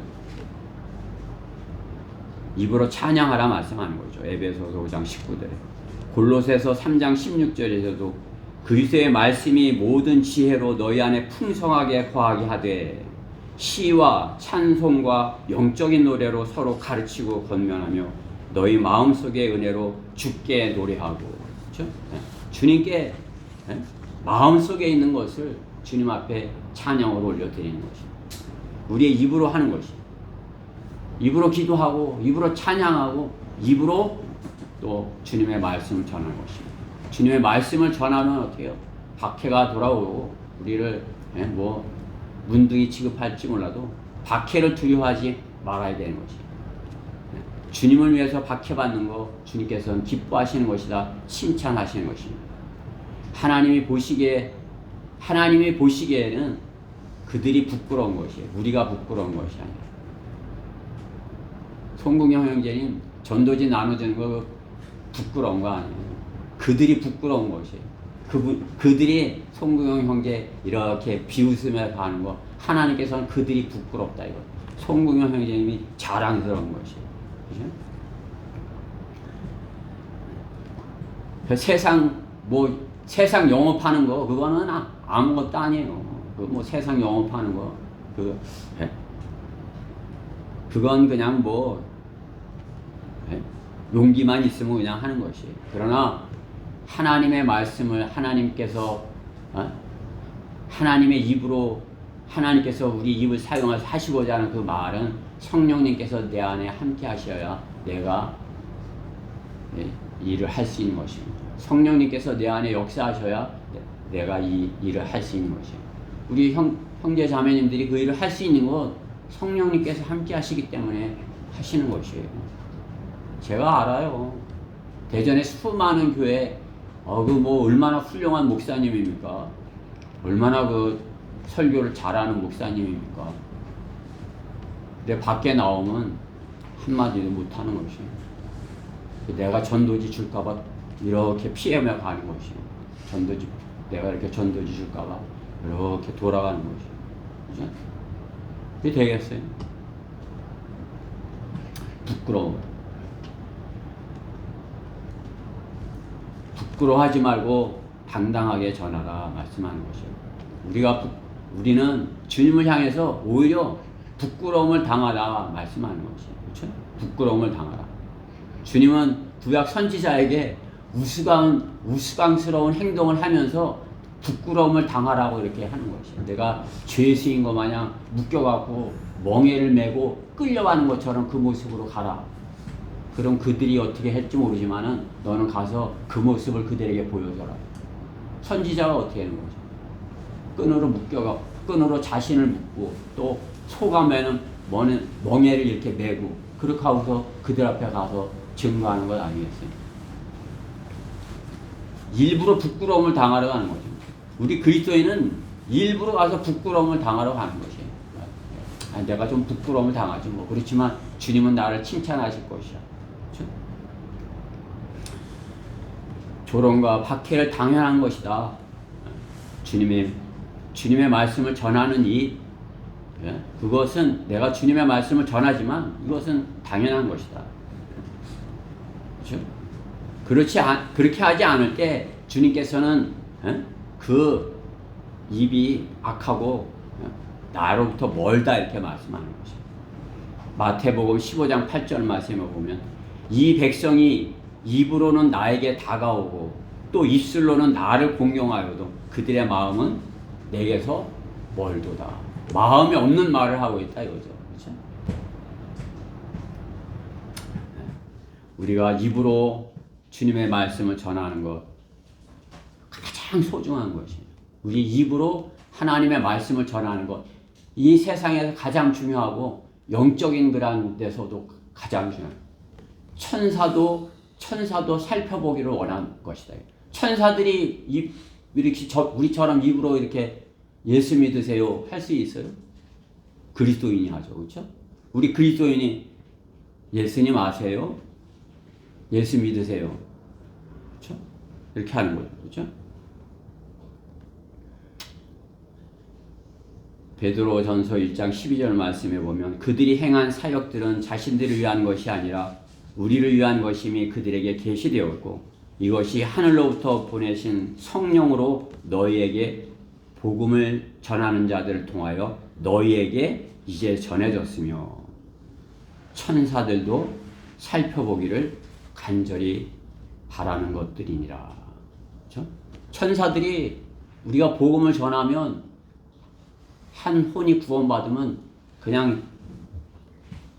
입으로 찬양하라 말씀하는 거죠. 에베소서 5장 19절에. 골로새서 3장 16절에서도 그리스도의 말씀이 모든 지혜로 너희 안에 풍성하게 거하게 하되 시와 찬송과 영적인 노래로 서로 가르치고 권면하며 너희 마음속의 은혜로 주께 노래하고. 그렇죠? 주님께 마음속에 있는 것을 주님 앞에 찬양으로 올려드리는 것입니다. 우리의 입으로 하는 것이. 입으로 기도하고 입으로 찬양하고 입으로 또 주님의 말씀을 전하는 것입니다. 주님의 말씀을 전하면 어떻게 해요? 박해가 돌아오고 우리를 뭐 문둥이 취급할지 몰라도 박해를 두려워하지 말아야 되는 것이에요. 주님을 위해서 박해받는 거 주님께서는 기뻐하시는 것이다, 칭찬하시는 것입니다. 하나님이 보시기에는 그들이 부끄러운 것이에요. 우리가 부끄러운 것이 아니라. 송국영 형제님 전도지 나눠주는 거 부끄러운 거 아니에요. 그들이 부끄러운 것이에요. 그들이 송국영 형제 이렇게 비웃으며 가는 거 하나님께서는 그들이 부끄럽다 이거. 송국영 형제님이 자랑스러운 것이에요. 그죠? 그 세상 영업하는 거 그거는 아무것도 아니에요. 그 뭐 세상 영업하는 거 그건 그냥 용기만 있으면 그냥 하는 것이에요. 그러나 하나님의 말씀을 하나님께서 하나님의 입으로 하나님께서 우리 입을 사용해서 하시고자 하는 그 말은 성령님께서 내 안에 함께 하셔야 내가 일을 할 수 있는 것입니다. 성령님께서 내 안에 역사하셔야 내가 이 일을 할 수 있는 것이에요. 우리 형제 자매님들이 그 일을 할 수 있는 것 성령님께서 함께 하시기 때문에 하시는 것이에요. 제가 알아요. 대전에 수많은 교회 얼마나 훌륭한 목사님입니까? 얼마나 그 설교를 잘하는 목사님입니까? 근데 밖에 나오면 한마디도 못하는 것이에요. 내가 전도지 줄까봐 이렇게 피하며 가는 것이에요. 내가 이렇게 전도지 줄까봐 이렇게 돌아가는 것이에요. 그죠? 그게 되겠어요? 부끄러워하지 말고 당당하게 전하라 말씀하는 것이에요. 우리는 주님을 향해서 오히려 부끄러움을 당하라 말씀하는 것이에요. 그렇죠? 부끄러움을 당하라. 주님은 구약 선지자에게 우스꽝스러운 행동을 하면서 부끄러움을 당하라고 이렇게 하는 것이에요. 내가 죄수인 것 마냥 묶여갖고 멍에를 메고 끌려가는 것처럼 그 모습으로 가라. 그럼 그들이 어떻게 했지 모르지만은 너는 가서 그 모습을 그들에게 보여줘라. 선지자가 어떻게 하는 거죠? 끈으로 자신을 묶고 또 소감에는 멍에를 이렇게 메고 그렇게 하고서 그들 앞에 가서 증거하는 것 아니겠어요? 일부러 부끄러움을 당하러 가는 거죠. 우리 그리스도인은 일부러 가서 부끄러움을 당하러 가는 것이에요. 내가 좀 부끄러움을 당하지 뭐. 그렇지만 주님은 나를 칭찬하실 것이야. 그렇죠? 조롱과 박해를 당연한 것이다. 주님의 말씀을 전하는 그것은 내가 주님의 말씀을 전하지만 이것은 당연한 것이다. 그렇죠? 그렇게 하지 않을 때 주님께서는 그 입이 악하고 나로부터 멀다 이렇게 말씀하는 것이에요. 마태복음 15장 8절 말씀에 보면 이 백성이 입으로는 나에게 다가오고 또 입술로는 나를 공경하여도 그들의 마음은 내게서 멀도다. 마음이 없는 말을 하고 있다 이거죠. 그렇죠? 우리가 입으로 주님의 말씀을 전하는 것 가장 소중한 것이에요. 우리 입으로 하나님의 말씀을 전하는 것, 이 세상에서 가장 중요하고 영적인 그런 데서도 가장 중요해요. 천사도 살펴보기를 원한 것이다. 천사들이 이렇게 우리처럼 입으로 이렇게 예수 믿으세요 할 수 있어요? 그리스도인이 하죠. 그렇죠? 우리 그리스도인이 예수님 아세요? 예수 믿으세요. 그렇죠? 이렇게 하는 거죠. 그렇죠? 베드로전서 1장 12절 말씀에 보면 그들이 행한 사역들은 자신들을 위한 것이 아니라 우리를 위한 것임이 그들에게 계시되었고 이것이 하늘로부터 보내신 성령으로 너희에게 복음을 전하는 자들을 통하여 너희에게 이제 전해졌으며 천사들도 살펴보기를 간절히 바라는 것들이니라. 그렇죠? 천사들이 우리가 복음을 전하면 한 혼이 구원받으면 그냥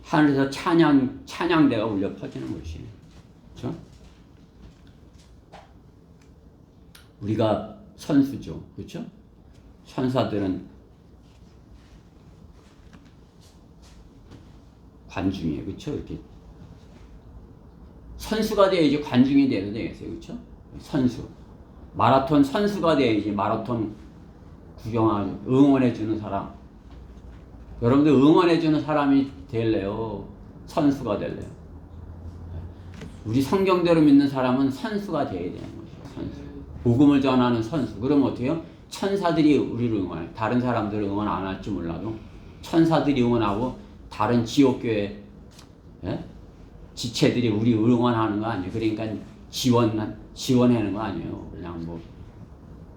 하늘에서 찬양대가 울려 퍼지는 것이에요. 그렇죠? 우리가 선수죠. 그렇죠? 천사들은 관중이에요. 그렇죠? 이렇게 선수가 돼야지 관중이 돼도 되겠어요. 그렇죠? 선수. 마라톤 선수가 돼야지 마라톤 구경하고 응원해주는 사람. 여러분들 응원해주는 사람이 될래요? 선수가 될래요? 우리 성경대로 믿는 사람은 선수가 돼야 되는 거죠. 선수. 복음을 전하는 선수. 그럼 어떻게 해요? 천사들이 우리를 응원해요. 다른 사람들을 응원 안 할지 몰라도 천사들이 응원하고 다른 지옥교회 지체들이 우리 응원하는 거 아니에요. 그러니까 지원하는 거 아니에요. 그냥 뭐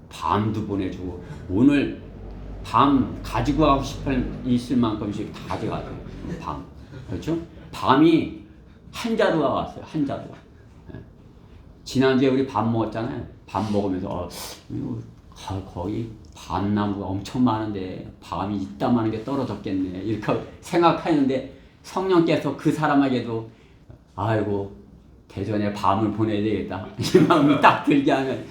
밤도 보내주고 오늘 밤 가지고 가고 있을 만큼씩 다 가져가세요. 밤. 그렇죠? 밤이 한 자루가 왔어요. 한 자루가. 지난주에 우리 밥 먹었잖아요. 밥 먹으면서 거기 밤나무가 엄청 많은데 밤이 이따만한 게 떨어졌겠네. 이렇게 생각하는데 성령께서 그 사람에게도 아이고 대전에 밤을 보내야 되겠다. 이 마음이 딱 들게 하면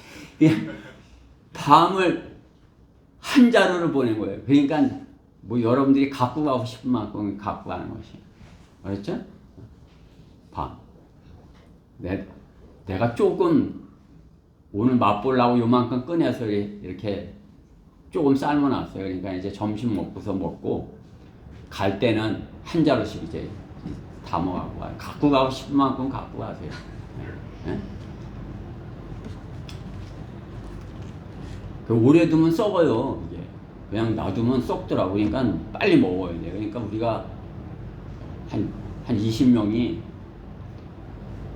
밤을 한 자루를 보낸 거예요. 그러니까 뭐 여러분들이 갖고 가고 싶은 만큼 갖고 가는 것이에요. 그렇죠? 밤. 내가 조금 오늘 맛보려고 요만큼 꺼내서 이렇게 조금 삶아놨어요. 그러니까 이제 점심 먹고 갈 때는 한 자루씩 이제 담아가고 가요. 갖고 가고 싶은 만큼 갖고 가세요. 네? 오래 두면 썩어요. 이게 그냥 놔두면 썩더라고. 그러니까 빨리 먹어야 돼. 그러니까 우리가 한 20명이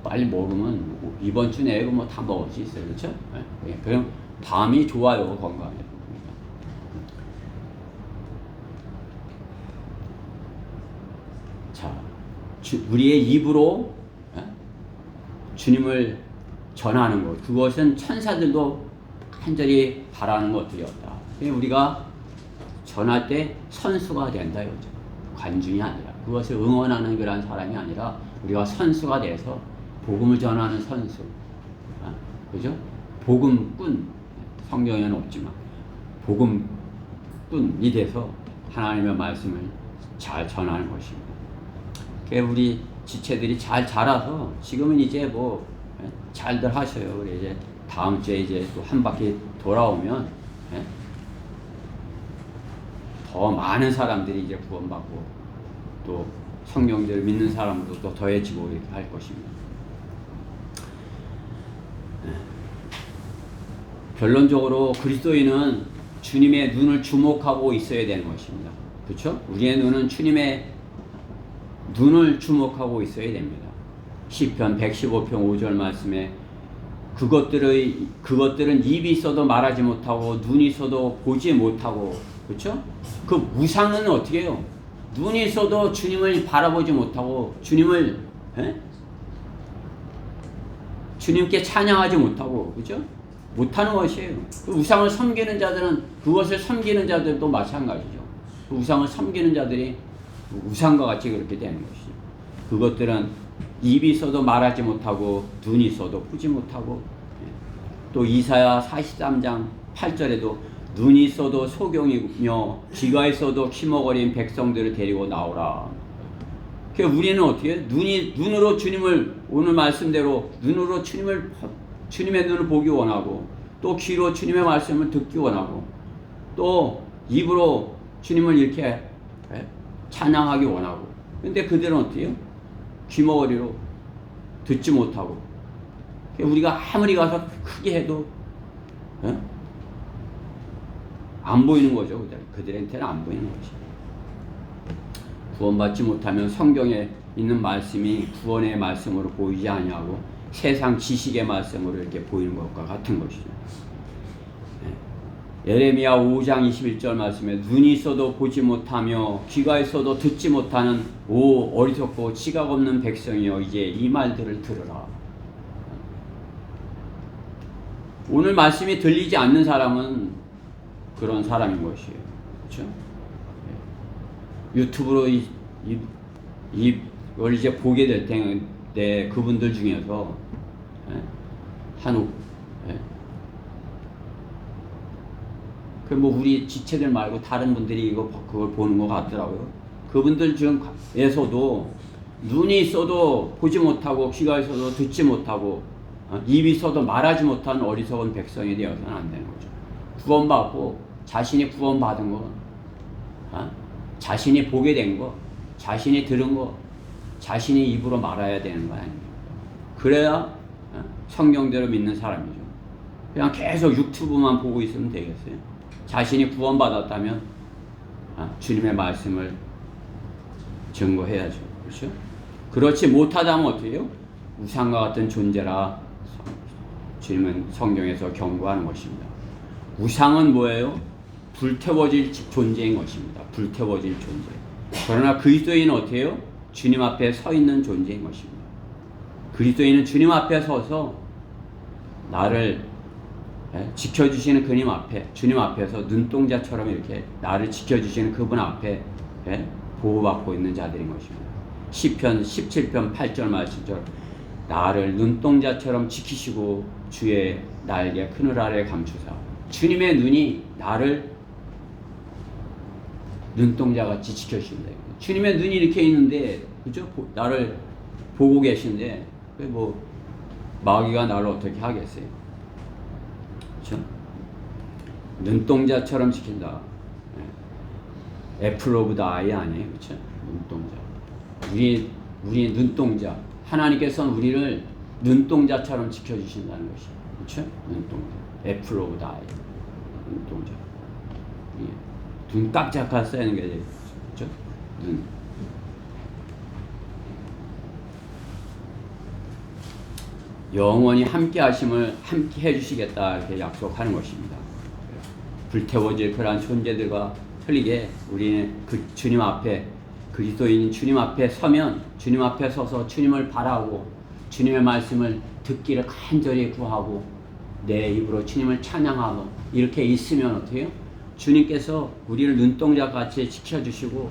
빨리 먹으면 이번 주 내에 뭐 다 먹을 수 있어요. 그렇죠? 네. 그럼 밤이 좋아요. 건강에. 자, 우리의 입으로 주님을 전하는 것, 그것은 천사들도 간절히 바라는 것들이었다. 우리가 전할 때 선수가 된다 이거죠. 관중이 아니라 그것을 응원하는 그런 사람이 아니라 우리가 선수가 돼서 복음을 전하는 선수, 그죠? 복음꾼, 성경에는 없지만 복음꾼이 돼서 하나님의 말씀을 잘 전하는 것입니다. 우리 지체들이 잘 자라서 지금은 이제 뭐 잘들 하셔요. 그래 이제 다음 주에 이제 또 한 바퀴 돌아오면 더 많은 사람들이 이제 구원받고 또 성경대로 믿는 사람도 또 더해지고 이렇게 할 것입니다. 결론적으로 그리스도인은 주님의 눈을 주목하고 있어야 되는 것입니다. 그렇죠? 우리의 눈은 주님의 눈을 주목하고 있어야 됩니다. 시편 115편 5절 말씀에 그것들은 입이 있어도 말하지 못하고 눈이 있어도 보지 못하고, 그렇죠? 그 우상은 어떻게 해요? 눈이 있어도 주님을 바라보지 못하고 주님께 찬양하지 못하고, 그렇죠? 못하는 것이에요. 그 우상을 섬기는 자들은 그것을 섬기는 자들도 마찬가지죠. 그 우상을 섬기는 자들이 우상과 같이 그렇게 되는 것이죠. 그것들은 입이 있어도 말하지 못하고 눈이 있어도 보지 못하고, 또 이사야 43장 8절에도 눈이 있어도 소경이며 귀가 있어도 키먹어린 백성들을 데리고 나오라. 그러니까 우리는 어떻게 눈으로 주님을 오늘 말씀대로 눈으로 주님의 눈을 보기 원하고 또 귀로 주님의 말씀을 듣기 원하고 또 입으로 주님을 이렇게 찬양하기 원하고 근데 그들은 어떻게 해요? 귀머거리로 듣지 못하고 우리가 아무리 가서 크게 해도 안 보이는 거죠. 그들한테는 안 보이는 거죠. 구원받지 못하면 성경에 있는 말씀이 구원의 말씀으로 보이지 아니하고 세상 지식의 말씀으로 이렇게 보이는 것과 같은 것이죠. 예레미야 5장 21절 말씀에 눈이 있어도 보지 못하며 귀가 있어도 듣지 못하는 오 어리석고 지각 없는 백성이여 이제 이 말들을 들으라. 오늘 말씀이 들리지 않는 사람은 그런 사람인 것이에요. 그렇죠? 유튜브로 이걸 이제 보게 될 텐데 그분들 중에서 한욱 뭐 우리 지체들 말고 다른 분들이 그걸 보는 것 같더라고요. 그분들 중에서도 눈이 있어도 보지 못하고 귀가 있어도 듣지 못하고 입이 있어도 말하지 못하는 어리석은 백성이 되어서는 안 되는 거죠. 구원받고 자신이 구원받은 거, 자신이 보게 된 거, 자신이 들은 거, 자신이 입으로 말해야 되는 거 아닙니까? 그래야 성경대로 믿는 사람이죠. 그냥 계속 유튜브만 보고 있으면 되겠어요? 자신이 구원받았다면 주님의 말씀을 증거해야죠. 그렇죠? 그렇지 못하다면 어떻게 해요? 우상과 같은 존재라 주님은 성경에서 경고하는 것입니다. 우상은 뭐예요? 불태워질 존재인 것입니다. 불태워질 존재. 그러나 그리스도인은 어떻게 해요? 주님 앞에 서 있는 존재인 것입니다. 그리스도인은 주님 앞에 서서 나를 지켜주시는 주님 앞에서 눈동자처럼 이렇게 나를 지켜주시는 그분 앞에 보호받고 있는 자들인 것입니다. 시편 17편 8절 말씀처럼 나를 눈동자처럼 지키시고 주의 날개 그늘 아래 감추사. 주님의 눈이 나를 눈동자같이 지켜주신다. 주님의 눈이 이렇게 있는데, 그죠? 나를 보고 계신데, 뭐 마귀가 나를 어떻게 하겠어요? 그렇죠? 눈동자처럼 지킨다. 애플 오브 더 아이 아니에요, 그렇죠? 눈동자. 우리 눈동자. 하나님께서는 우리를 눈동자처럼 지켜주신다는 것이, 그렇죠? 눈동자. 애플 오브 더 아이. 눈동자. 눈 깜짝할 쓰는 게 되죠, 그렇죠? 눈. 영원히 함께 하심을 함께 해주시겠다 이렇게 약속하는 것입니다. 불태워질 그러한 존재들과 틀리게 우리는 그 주님 앞에 그리스도인 주님 앞에 서면 주님 앞에 서서 주님을 바라고 주님의 말씀을 듣기를 간절히 구하고 내 입으로 주님을 찬양하고 이렇게 있으면 어떻게 해요? 주님께서 우리를 눈동자같이 지켜주시고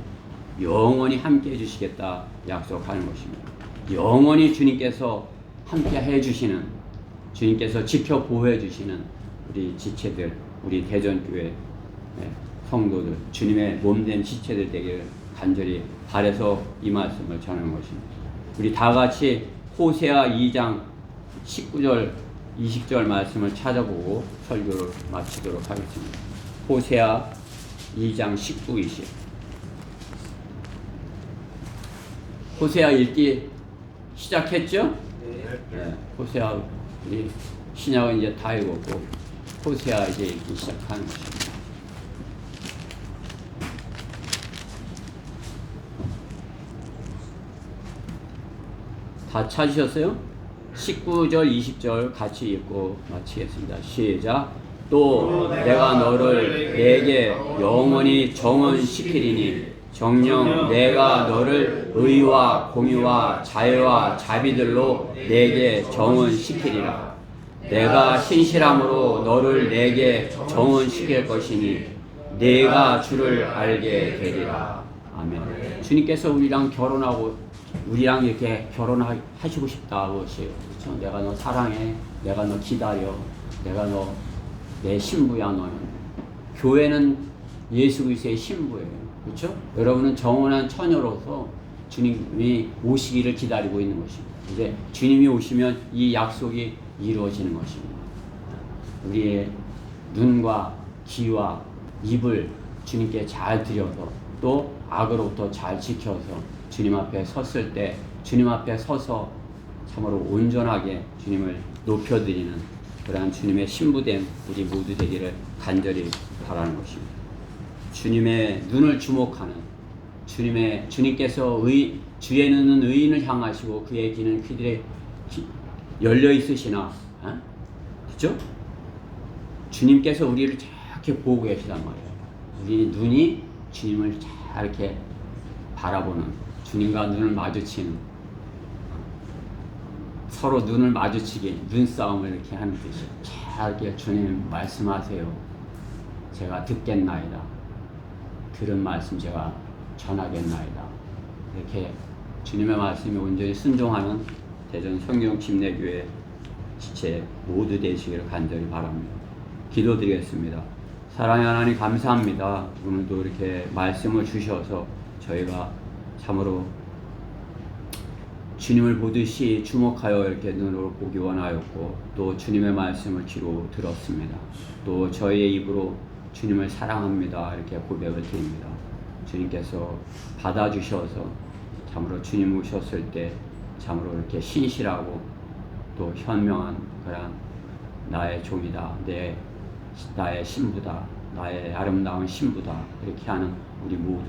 영원히 함께 해주시겠다 약속하는 것입니다. 영원히 주님께서 함께 해주시는 주님께서 지켜 보호해 주시는 우리 지체들 우리 대전교회 성도들 주님의 몸된 지체들 되기를 간절히 바라서 이 말씀을 전하는 것입니다. 우리 다 같이 호세아 2장 19절 20절 말씀을 찾아보고 설교를 마치도록 하겠습니다. 호세아 2장 19, 20 호세아 읽기 시작했죠? 네. 호세아 우리 신약은 이제 다 읽었고 호세아 이제 읽기 시작하는 것입니다. 다 찾으셨어요? 19절 20절 같이 읽고 마치겠습니다. 시작. 또 내가 너를 내게 영원히 정언시키리니 정녕 내가 너를 의와 공의와 자애와 자비들로 내게 정언시키리라. 내가 신실함으로 너를 내게 정언시킬 것이니 내가 주를 알게 되리라. 아멘. 주님께서 우리랑 결혼하고 우리랑 이렇게 결혼하시고 싶다고 하세요. 그렇죠? 내가 너 사랑해. 내가 너 기다려. 내가 너 내 신부야. 너는 교회는 예수 그리스도의 신부예요. 그렇죠? 여러분은 정원한 처녀로서 주님이 오시기를 기다리고 있는 것입니다. 이제 주님이 오시면 이 약속이 이루어지는 것입니다. 우리의 눈과 귀와 입을 주님께 잘 들여서 또 악으로부터 잘 지켜서 주님 앞에 섰을 때 주님 앞에 서서 참으로 온전하게 주님을 높여드리는 그러한 주님의 신부된 우리 모두 되기를 간절히 바라는 것입니다. 주님의 눈을 주목하는 주님께서 주의 눈은 의인을 향하시고 그의 귀는 그들의 열려 있으시나, 그렇죠? 주님께서 우리를 이렇게 보고 계시단 말이에요. 우리 눈이 주님을 잘 이렇게 바라보는, 주님과 눈을 마주치는, 서로 눈을 마주치게 눈싸움을 이렇게 하는 듯이 잘 이렇게 주님 말씀하세요. 제가 듣겠나이다. 들은 말씀 제가 전하겠나이다. 이렇게 주님의 말씀에 온전히 순종하는 대전 성령 침례교회 지체 모두 되시기를 간절히 바랍니다. 기도드리겠습니다. 사랑의 하나님 감사합니다. 오늘도 이렇게 말씀을 주셔서 저희가 참으로 주님을 보듯이 주목하여 이렇게 눈으로 보기 원하였고 또 주님의 말씀을 귀로 들었습니다. 또 저희의 입으로 주님을 사랑합니다 이렇게 고백을 드립니다. 주님께서 받아주셔서 참으로 주님 오셨을 때 참으로 이렇게 신실하고 또 현명한 그런 나의 종이다, 나의 신부다, 나의 아름다운 신부다 이렇게 하는 우리 모두